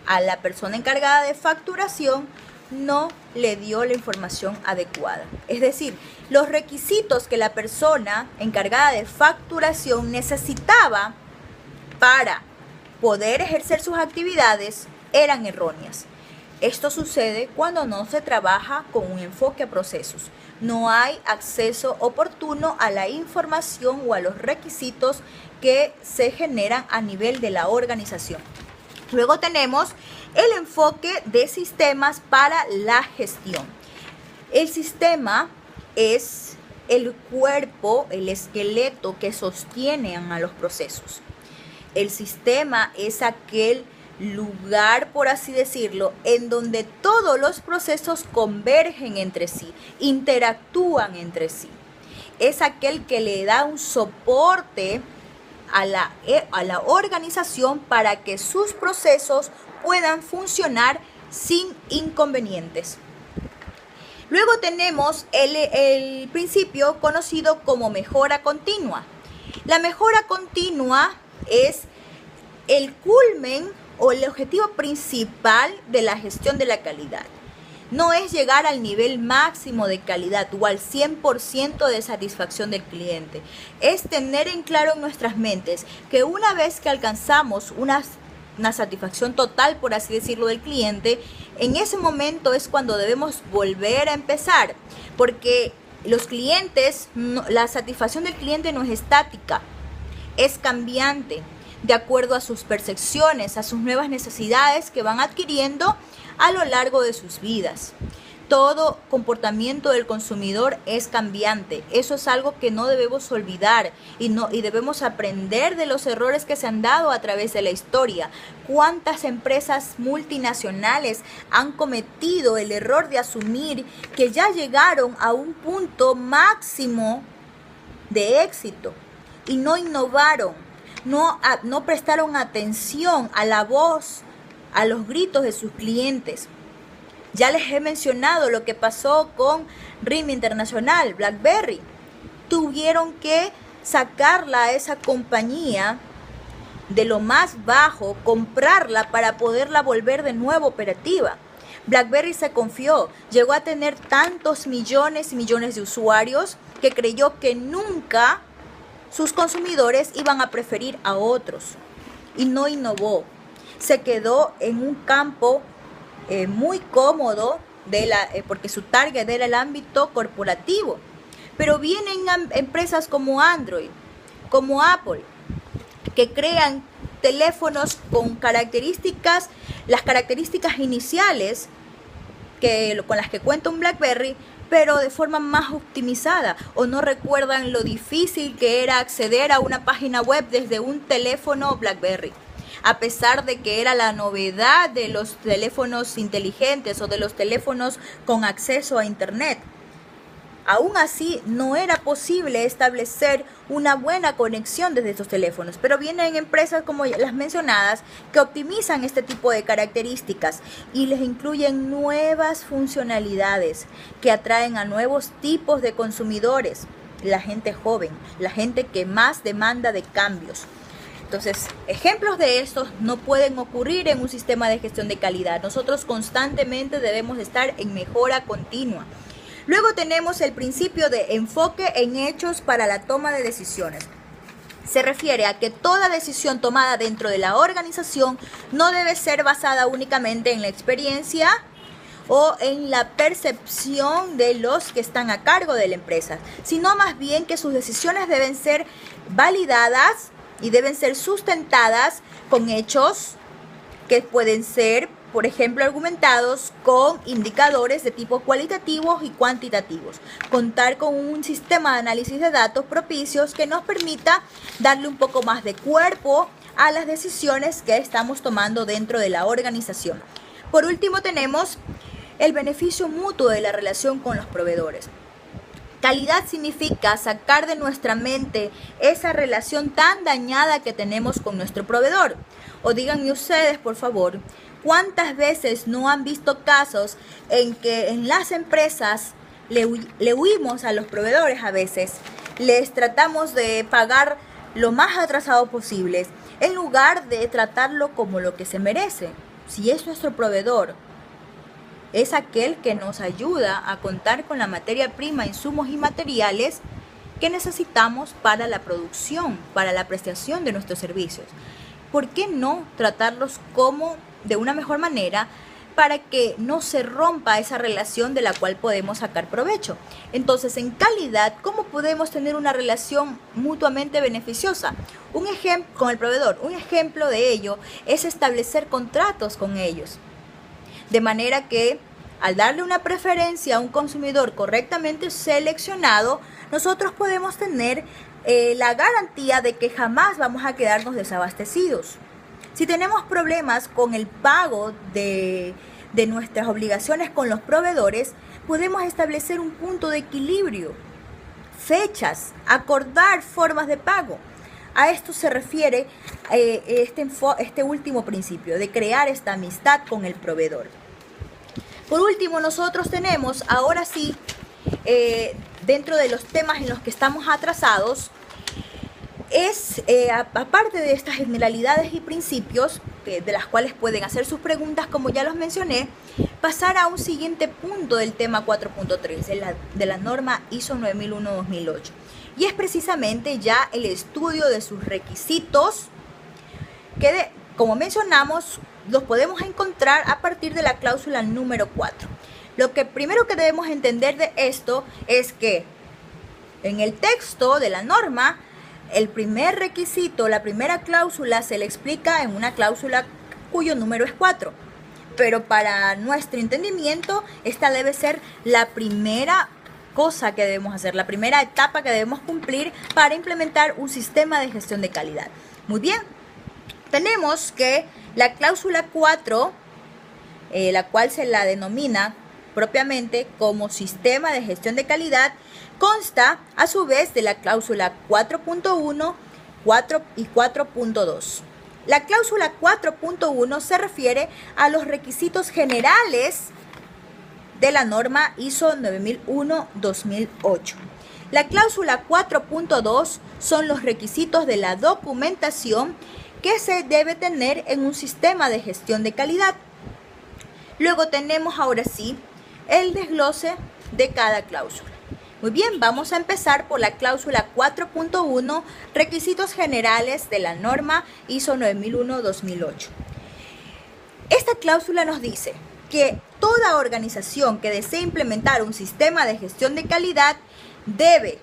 a la persona encargada de facturación no le dio la información adecuada. Es decir, los requisitos que la persona encargada de facturación necesitaba para poder ejercer sus actividades eran erróneas. Esto sucede cuando no se trabaja con un enfoque a procesos. No hay acceso oportuno a la información o a los requisitos que se generan a nivel de la organización. Luego tenemos el enfoque de sistemas para la gestión. El sistema es el cuerpo, el esqueleto que sostienen a los procesos. El sistema es aquel lugar, por así decirlo, en donde todos los procesos convergen entre sí, interactúan entre sí. Es aquel que le da un soporte a la organización para que sus procesos puedan funcionar sin inconvenientes. Luego tenemos el principio conocido como mejora continua. La mejora continua es el culmen o el objetivo principal de la gestión de la calidad. No es llegar al nivel máximo de calidad o al 100% de satisfacción del cliente. Es tener en claro en nuestras mentes que una vez que alcanzamos una satisfacción total, por así decirlo, del cliente, en ese momento es cuando debemos volver a empezar, porque los clientes, la satisfacción del cliente no es estática, es cambiante, de acuerdo a sus percepciones, a sus nuevas necesidades que van adquiriendo a lo largo de sus vidas. Todo comportamiento del consumidor es cambiante. Eso es algo que no debemos olvidar y debemos aprender de los errores que se han dado a través de la historia. ¿Cuántas empresas multinacionales han cometido el error de asumir que ya llegaron a un punto máximo de éxito y no innovaron, no prestaron atención a la voz, a los gritos de sus clientes? Ya les he mencionado lo que pasó con RIM Internacional, BlackBerry. Tuvieron que sacarla a esa compañía de lo más bajo, comprarla para poderla volver de nuevo operativa. BlackBerry se confió, llegó a tener tantos millones y millones de usuarios que creyó que nunca sus consumidores iban a preferir a otros y no innovó. Se quedó en un campo muy cómodo porque su target era el ámbito corporativo. Pero vienen empresas como Android, como Apple, que crean teléfonos con las características iniciales con las que cuenta un BlackBerry, pero de forma más optimizada, o no recuerdan lo difícil que era acceder a una página web desde un teléfono BlackBerry. A pesar de que era la novedad de los teléfonos inteligentes o de los teléfonos con acceso a Internet, aún así no era posible establecer una buena conexión desde estos teléfonos. Pero vienen empresas como las mencionadas que optimizan este tipo de características y les incluyen nuevas funcionalidades que atraen a nuevos tipos de consumidores, la gente joven, la gente que más demanda de cambios. Entonces, ejemplos de estos no pueden ocurrir en un sistema de gestión de calidad. Nosotros constantemente debemos estar en mejora continua. Luego tenemos el principio de enfoque en hechos para la toma de decisiones. Se refiere a que toda decisión tomada dentro de la organización no debe ser basada únicamente en la experiencia o en la percepción de los que están a cargo de la empresa, sino más bien que sus decisiones deben ser validadas y deben ser sustentadas con hechos que pueden ser, por ejemplo, argumentados con indicadores de tipo cualitativos y cuantitativos. Contar con un sistema de análisis de datos propicios que nos permita darle un poco más de cuerpo a las decisiones que estamos tomando dentro de la organización. Por último, tenemos el beneficio mutuo de la relación con los proveedores. Calidad significa sacar de nuestra mente esa relación tan dañada que tenemos con nuestro proveedor. O díganme ustedes, por favor, ¿cuántas veces no han visto casos en que en las empresas le huimos a los proveedores a veces? Les tratamos de pagar lo más atrasado posible, en lugar de tratarlo como lo que se merece. Si es nuestro proveedor, es aquel que nos ayuda a contar con la materia prima, insumos y materiales que necesitamos para la producción, para la prestación de nuestros servicios. ¿Por qué no tratarlos como de una mejor manera para que no se rompa esa relación de la cual podemos sacar provecho? Entonces, en calidad, ¿cómo podemos tener una relación mutuamente beneficiosa? Un ejemplo con el proveedor, un ejemplo de ello es establecer contratos con ellos. De manera que al darle una preferencia a un consumidor correctamente seleccionado, nosotros podemos tener la garantía de que jamás vamos a quedarnos desabastecidos. Si tenemos problemas con el pago de nuestras obligaciones con los proveedores, podemos establecer un punto de equilibrio, fechas, acordar formas de pago. A esto se refiere este último principio, de crear esta amistad con el proveedor. Por último, nosotros tenemos, ahora sí, dentro de los temas en los que estamos atrasados, aparte de estas generalidades y principios, de las cuales pueden hacer sus preguntas, como ya los mencioné, pasar a un siguiente punto del tema 4.3, de la norma ISO 9001-2008. Y es precisamente ya el estudio de sus requisitos que, como mencionamos, los podemos encontrar a partir de la cláusula número 4. Lo que primero que debemos entender de esto es que en el texto de la norma, el primer requisito, la primera cláusula, se le explica en una cláusula cuyo número es 4. Pero para nuestro entendimiento, esta debe ser la primera cosa que debemos hacer, la primera etapa que debemos cumplir para implementar un sistema de gestión de calidad. Muy bien, tenemos que la cláusula 4, la cual se la denomina propiamente como sistema de gestión de calidad, consta a su vez de la cláusula 4.1, 4 y 4.2. La cláusula 4.1 se refiere a los requisitos generales de la norma ISO 9001-2008. La cláusula 4.2 son los requisitos de la documentación que se debe tener en un sistema de gestión de calidad. Luego tenemos ahora sí el desglose de cada cláusula. Muy bien, vamos a empezar por la cláusula 4.1, requisitos generales de la norma ISO 9001-2008. Esta cláusula nos dice que toda organización que desee implementar un sistema de gestión de calidad debe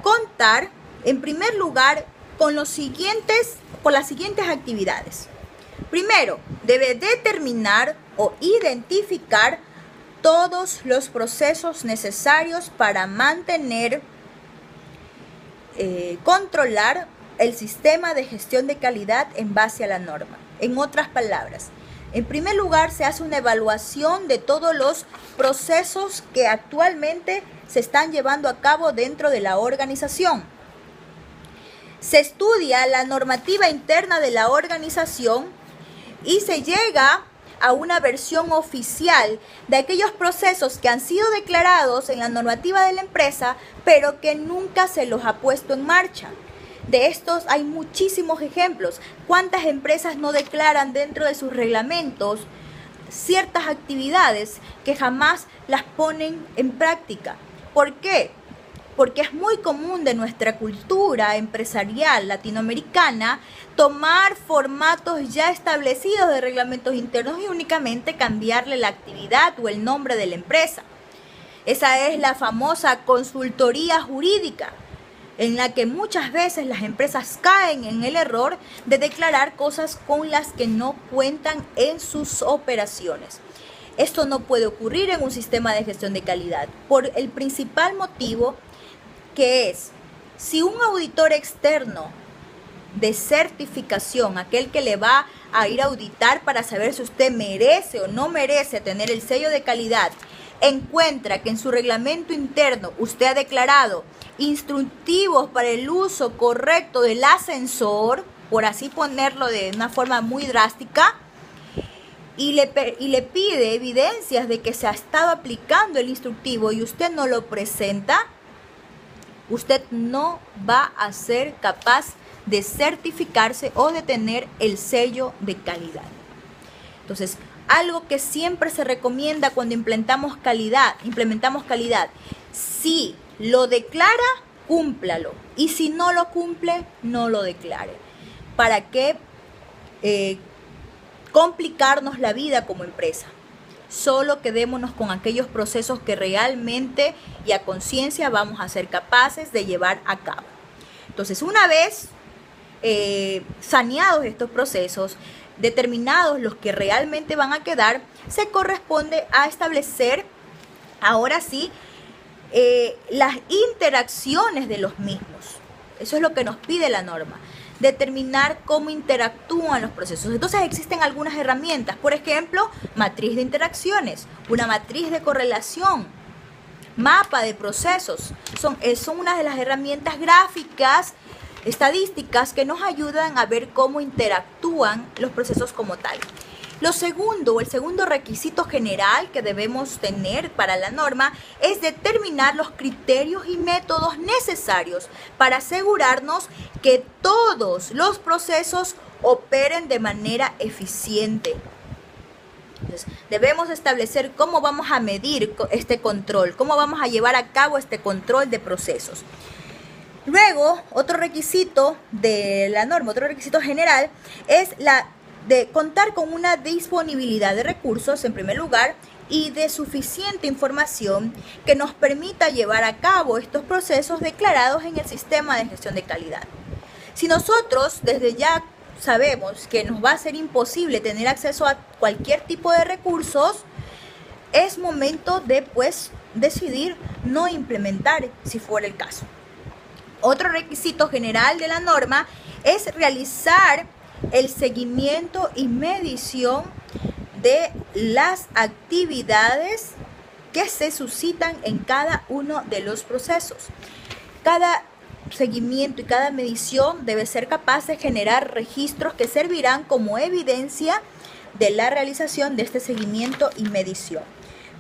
contar, en primer lugar, con las siguientes actividades. Primero, debe determinar o identificar todos los procesos necesarios para mantener, controlar el sistema de gestión de calidad en base a la norma. En otras palabras, en primer lugar, se hace una evaluación de todos los procesos que actualmente se están llevando a cabo dentro de la organización. Se estudia la normativa interna de la organización y se llega a una versión oficial de aquellos procesos que han sido declarados en la normativa de la empresa, pero que nunca se los ha puesto en marcha. De estos hay muchísimos ejemplos. ¿Cuántas empresas no declaran dentro de sus reglamentos ciertas actividades que jamás las ponen en práctica? ¿Por qué? porque es muy común de nuestra cultura empresarial latinoamericana tomar formatos ya establecidos de reglamentos internos y únicamente cambiarle la actividad o el nombre de la empresa. Esa es la famosa consultoría jurídica, en la que muchas veces las empresas caen en el error de declarar cosas con las que no cuentan en sus operaciones. Esto no puede ocurrir en un sistema de gestión de calidad por el principal motivo, que es, si un auditor externo de certificación, aquel que le va a ir a auditar para saber si usted merece o no merece tener el sello de calidad, encuentra que en su reglamento interno usted ha declarado instructivos para el uso correcto del ascensor, por así ponerlo de una forma muy drástica, y le pide evidencias de que se ha estado aplicando el instructivo y usted no lo presenta, usted no va a ser capaz de certificarse o de tener el sello de calidad. Entonces, algo que siempre se recomienda cuando implementamos calidad, si lo declara, cúmplalo, y si no lo cumple, no lo declare. ¿Para qué complicarnos la vida como empresa? Solo quedémonos con aquellos procesos que realmente y a conciencia vamos a ser capaces de llevar a cabo. Entonces, una vez saneados estos procesos, determinados los que realmente van a quedar, se corresponde a establecer, ahora sí, las interacciones de los mismos. Eso es lo que nos pide la norma. Determinar cómo interactúan los procesos. Entonces existen algunas herramientas, por ejemplo, matriz de interacciones, una matriz de correlación, mapa de procesos. Son una de las herramientas gráficas, estadísticas, que nos ayudan a ver cómo interactúan los procesos como tal. El segundo requisito general que debemos tener para la norma es determinar los criterios y métodos necesarios para asegurarnos que todos los procesos operen de manera eficiente. Entonces, debemos establecer cómo vamos a medir este control, cómo vamos a llevar a cabo este control de procesos. Luego, otro requisito de la norma, otro requisito general, es la de contar con una disponibilidad de recursos, en primer lugar, y de suficiente información que nos permita llevar a cabo estos procesos declarados en el sistema de gestión de calidad. Si nosotros desde ya sabemos que nos va a ser imposible tener acceso a cualquier tipo de recursos, es momento de decidir no implementar, si fuera el caso. Otro requisito general de la norma es realizar el seguimiento y medición de las actividades que se suscitan en cada uno de los procesos. Cada seguimiento y cada medición debe ser capaz de generar registros que servirán como evidencia de la realización de este seguimiento y medición.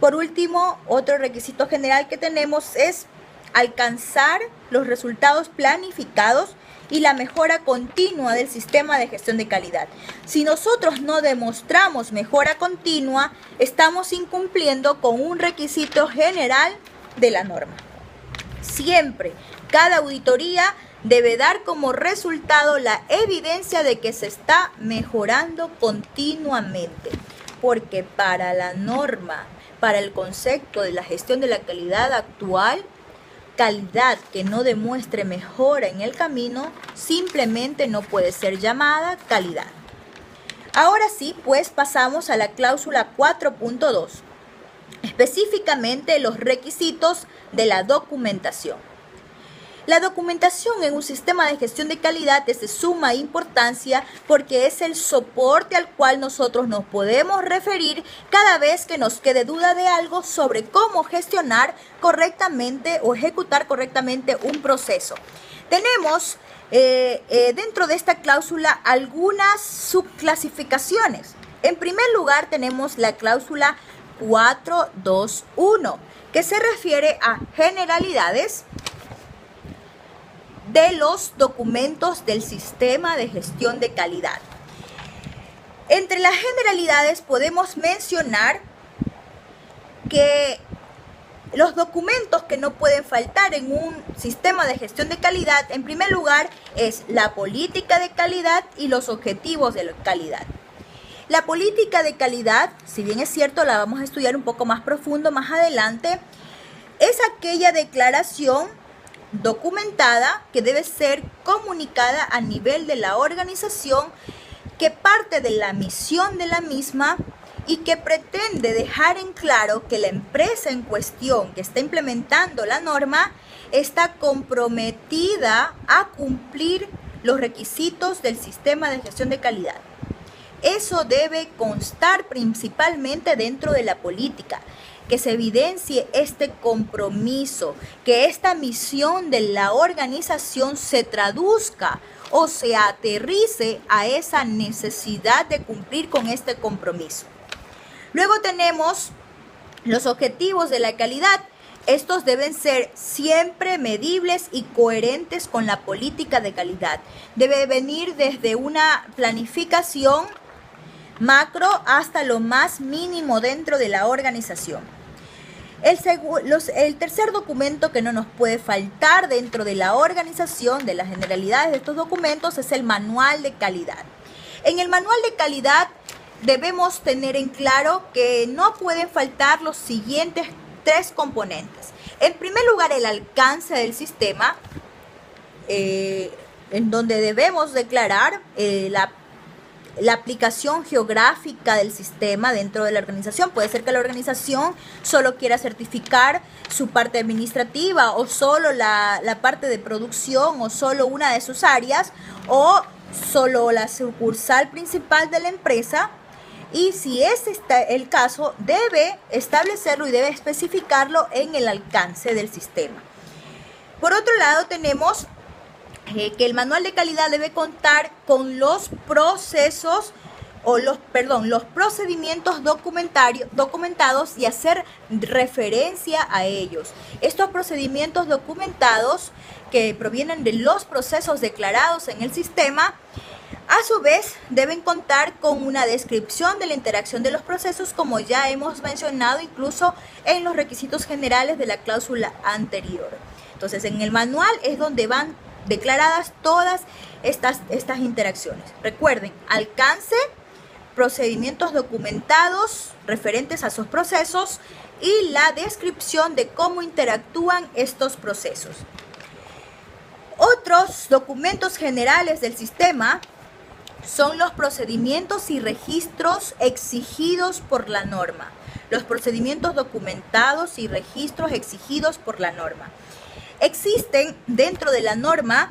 Por último, otro requisito general que tenemos es alcanzar los resultados planificados y la mejora continua del sistema de gestión de calidad. Si nosotros no demostramos mejora continua, estamos incumpliendo con un requisito general de la norma. Siempre, cada auditoría debe dar como resultado la evidencia de que se está mejorando continuamente, porque para la norma, para el concepto de la gestión de la calidad actual, calidad que no demuestre mejora en el camino simplemente no puede ser llamada calidad. Ahora sí, pues pasamos a la cláusula 4.2, específicamente los requisitos de la documentación. La documentación en un sistema de gestión de calidad es de suma importancia porque es el soporte al cual nosotros nos podemos referir cada vez que nos quede duda de algo sobre cómo gestionar correctamente o ejecutar correctamente un proceso. Tenemos dentro de esta cláusula algunas subclasificaciones. En primer lugar tenemos la cláusula 4.2.1 que se refiere a generalidades de los documentos del sistema de gestión de calidad. Entre las generalidades podemos mencionar que Los documentos que no pueden faltar en un sistema de gestión de calidad, en primer lugar, es la política de calidad y los objetivos de calidad. La política de calidad, si bien es cierto, la vamos a estudiar un poco más profundo más adelante, es aquella declaración documentada que debe ser comunicada a nivel de la organización, que parte de la misión de la misma y que pretende dejar en claro que la empresa en cuestión que está implementando la norma está comprometida a cumplir los requisitos del sistema de gestión de calidad. Eso debe constar principalmente dentro de la política, que se evidencie este compromiso, que esta misión de la organización se traduzca o se aterrice a esa necesidad de cumplir con este compromiso. Luego tenemos los objetivos de la calidad. Estos deben ser siempre medibles y coherentes con la política de calidad. Debe venir desde una planificación macro hasta lo más mínimo dentro de la organización. El tercer documento que no nos puede faltar dentro de la organización, de las generalidades de estos documentos, es el manual de calidad. En el manual de calidad debemos tener en claro que no pueden faltar los siguientes tres componentes. En primer lugar, el alcance del sistema, en donde debemos declarar la aplicación geográfica del sistema dentro de la organización. Puede ser que la organización solo quiera certificar su parte administrativa o solo la parte de producción o solo una de sus áreas o solo la sucursal principal de la empresa. Y si ese es el caso, debe establecerlo y debe especificarlo en el alcance del sistema. Por otro lado, tenemos que el manual de calidad debe contar con los procesos o los procedimientos documentados y hacer referencia a ellos. Estos procedimientos documentados que provienen de los procesos declarados en el sistema, a su vez, deben contar con una descripción de la interacción de los procesos, como ya hemos mencionado incluso en los requisitos generales de la cláusula anterior. Entonces, en el manual es donde van declaradas todas estas interacciones. Recuerden, alcance, procedimientos documentados referentes a esos procesos y la descripción de cómo interactúan estos procesos. Otros documentos generales del sistema son los procedimientos y registros exigidos por la norma. Los procedimientos documentados y registros exigidos por la norma. Existen dentro de la norma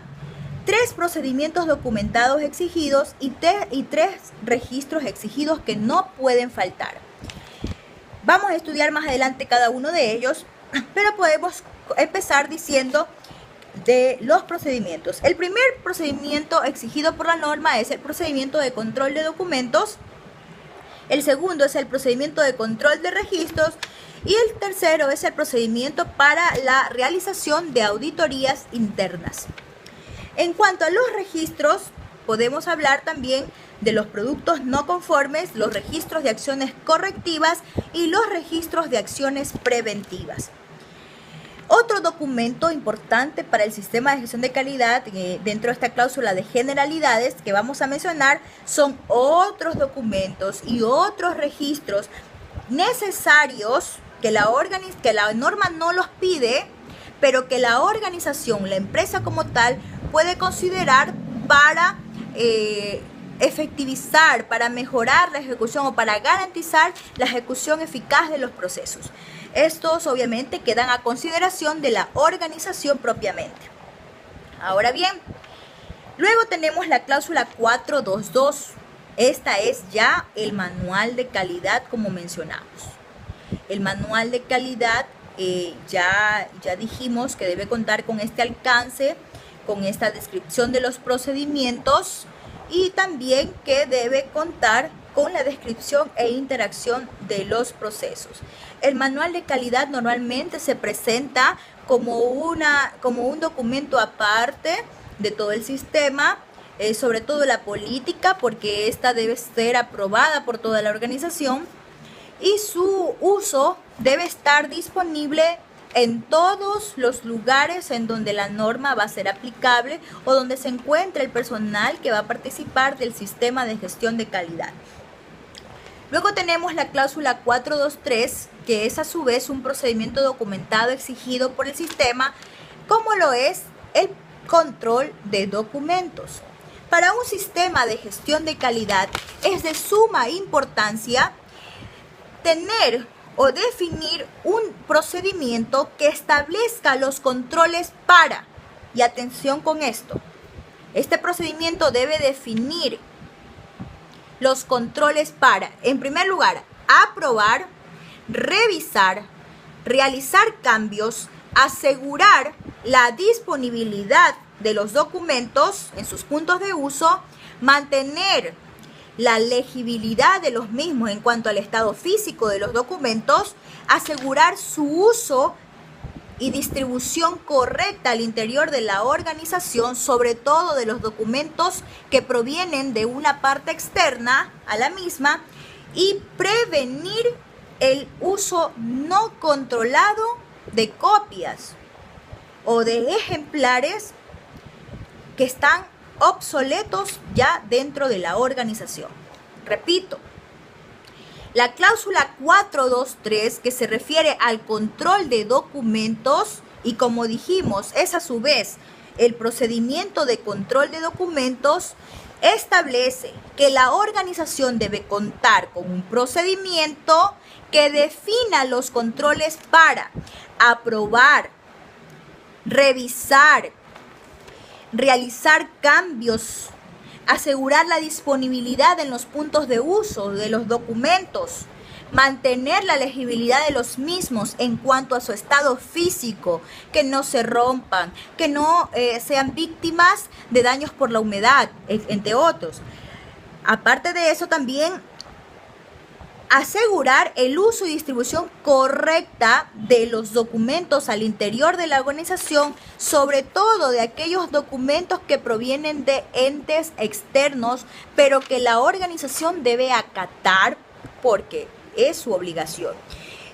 3 procedimientos documentados exigidos y 3 registros exigidos que no pueden faltar. Vamos a estudiar más adelante cada uno de ellos, pero podemos empezar diciendo de los procedimientos. El primer procedimiento exigido por la norma es el procedimiento de control de documentos. El segundo es el procedimiento de control de registros. Y el tercero es el procedimiento para la realización de auditorías internas. En cuanto a los registros, podemos hablar también de los productos no conformes, los registros de acciones correctivas y los registros de acciones preventivas. Otro documento importante para el sistema de gestión de calidad, dentro de esta cláusula de generalidades que vamos a mencionar, son otros documentos y otros registros necesarios que la norma no los pide, pero que la organización, la empresa como tal, puede considerar para efectivizar, para mejorar la ejecución o para garantizar la ejecución eficaz de los procesos. Estos obviamente quedan a consideración de la organización propiamente. Ahora bien, luego tenemos la cláusula 422. Esta es ya el manual de calidad, como mencionamos. El manual de calidad ya dijimos que debe contar con este alcance, con esta descripción de los procedimientos y también que debe contar con la descripción e interacción de los procesos. El manual de calidad normalmente se presenta como un documento aparte de todo el sistema, sobre todo la política, porque esta debe ser aprobada por toda la organización y su uso debe estar disponible en todos los lugares en donde la norma va a ser aplicable o donde se encuentre el personal que va a participar del sistema de gestión de calidad. Luego tenemos la cláusula 423, que es a su vez un procedimiento documentado exigido por el sistema, como lo es el control de documentos. Para un sistema de gestión de calidad es de suma importancia tener o definir un procedimiento que establezca los controles para, y atención con esto, este procedimiento debe definir los controles para, en primer lugar, aprobar, revisar, realizar cambios, asegurar la disponibilidad de los documentos en sus puntos de uso, mantener la legibilidad de los mismos en cuanto al estado físico de los documentos, asegurar su uso y distribución correcta al interior de la organización, sobre todo de los documentos que provienen de una parte externa a la misma, y prevenir el uso no controlado de copias o de ejemplares que están obsoletos ya dentro de la organización. Repito, la cláusula 423, que se refiere al control de documentos y, como dijimos, es a su vez el procedimiento de control de documentos, establece que la organización debe contar con un procedimiento que defina los controles para aprobar, revisar, realizar cambios, asegurar la disponibilidad en los puntos de uso de los documentos, mantener la legibilidad de los mismos en cuanto a su estado físico, que no se rompan, que no sean víctimas de daños por la humedad, entre otros. Aparte de eso, también asegurar el uso y distribución correcta de los documentos al interior de la organización, sobre todo de aquellos documentos que provienen de entes externos, pero que la organización debe acatar porque es su obligación.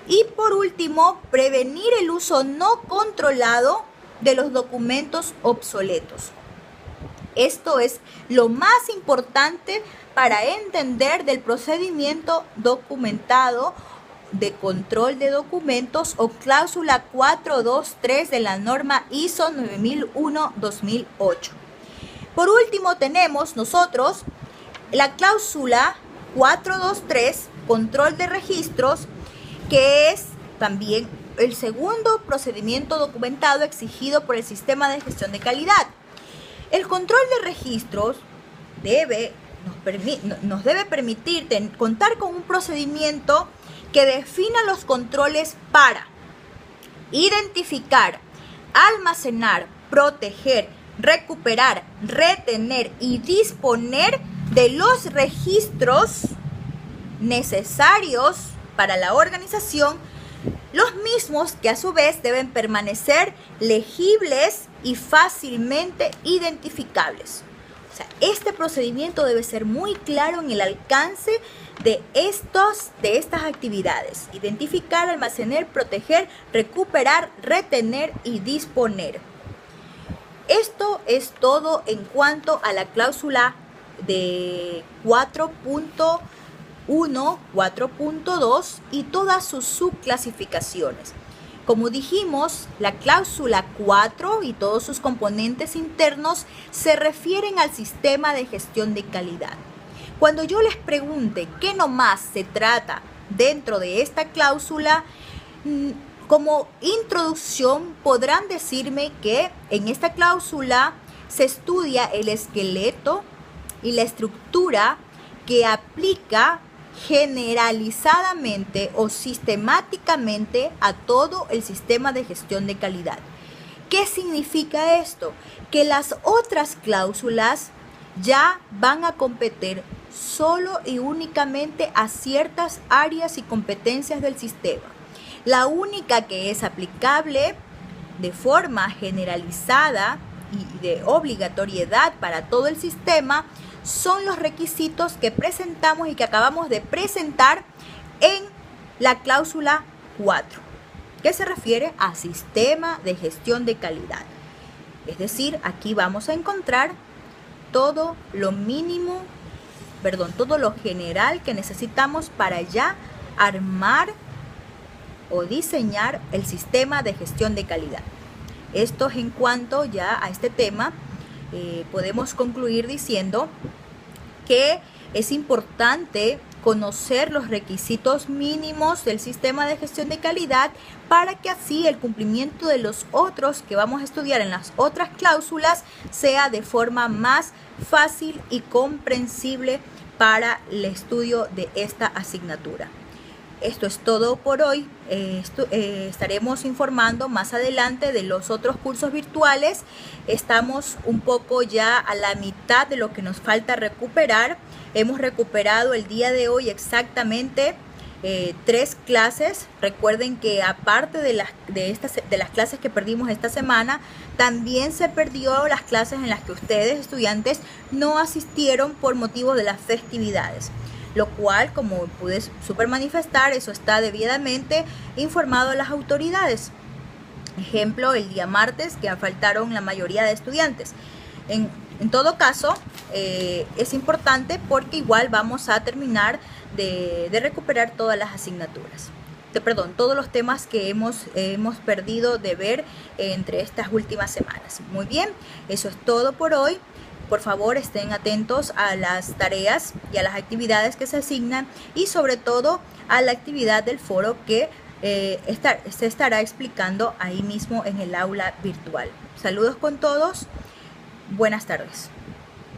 Y por último, prevenir el uso no controlado de los documentos obsoletos. Esto es lo más importante para entender del procedimiento documentado de control de documentos o cláusula 423 de la norma ISO 9001-2008. Por último, tenemos nosotros la cláusula 423, control de registros, que es también el segundo procedimiento documentado exigido por el sistema de gestión de calidad. El control de registros nos debe permitir contar con un procedimiento que defina los controles para identificar, almacenar, proteger, recuperar, retener y disponer de los registros necesarios para la organización, los mismos que a su vez deben permanecer legibles y fácilmente identificables. O sea, este procedimiento debe ser muy claro en el alcance de estas actividades: identificar, almacenar, proteger, recuperar, retener y disponer. Esto es todo en cuanto a la cláusula de 4.1, 4.2 y todas sus subclasificaciones. Como dijimos, la cláusula 4 y todos sus componentes internos se refieren al sistema de gestión de calidad. Cuando yo les pregunte qué nomás se trata dentro de esta cláusula, como introducción podrán decirme que en esta cláusula se estudia el esqueleto y la estructura que aplica generalizadamente o sistemáticamente a todo el sistema de gestión de calidad. ¿Qué significa esto? Que las otras cláusulas ya van a competir solo y únicamente a ciertas áreas y competencias del sistema. La única que es aplicable de forma generalizada y de obligatoriedad para todo el sistema son los requisitos que presentamos y que acabamos de presentar en la cláusula 4, que se refiere a sistema de gestión de calidad. Es decir, aquí vamos a encontrar todo lo mínimo, todo lo general que necesitamos para ya armar o diseñar el sistema de gestión de calidad. Esto es en cuanto ya a este tema, podemos concluir diciendo que es importante conocer los requisitos mínimos del sistema de gestión de calidad para que así el cumplimiento de los otros que vamos a estudiar en las otras cláusulas sea de forma más fácil y comprensible para el estudio de esta asignatura. Esto es todo por hoy. Estaremos informando más adelante de los otros cursos virtuales. Estamos un poco ya a la mitad de lo que nos falta recuperar. Hemos recuperado el día de hoy exactamente 3 clases. Recuerden que aparte de las clases que perdimos esta semana, también se perdió las clases en las que ustedes, estudiantes, no asistieron por motivo de las festividades. Lo cual, como pude super manifestar, eso está debidamente informado a las autoridades. Ejemplo, el día martes, que faltaron la mayoría de estudiantes. En todo caso, es importante porque igual vamos a terminar de recuperar todas las asignaturas. Todos los temas que hemos perdido de ver entre estas últimas semanas. Muy bien, eso es todo por hoy. Por favor, estén atentos a las tareas y a las actividades que se asignan y sobre todo a la actividad del foro que se estará explicando ahí mismo en el aula virtual. Saludos con todos. Buenas tardes.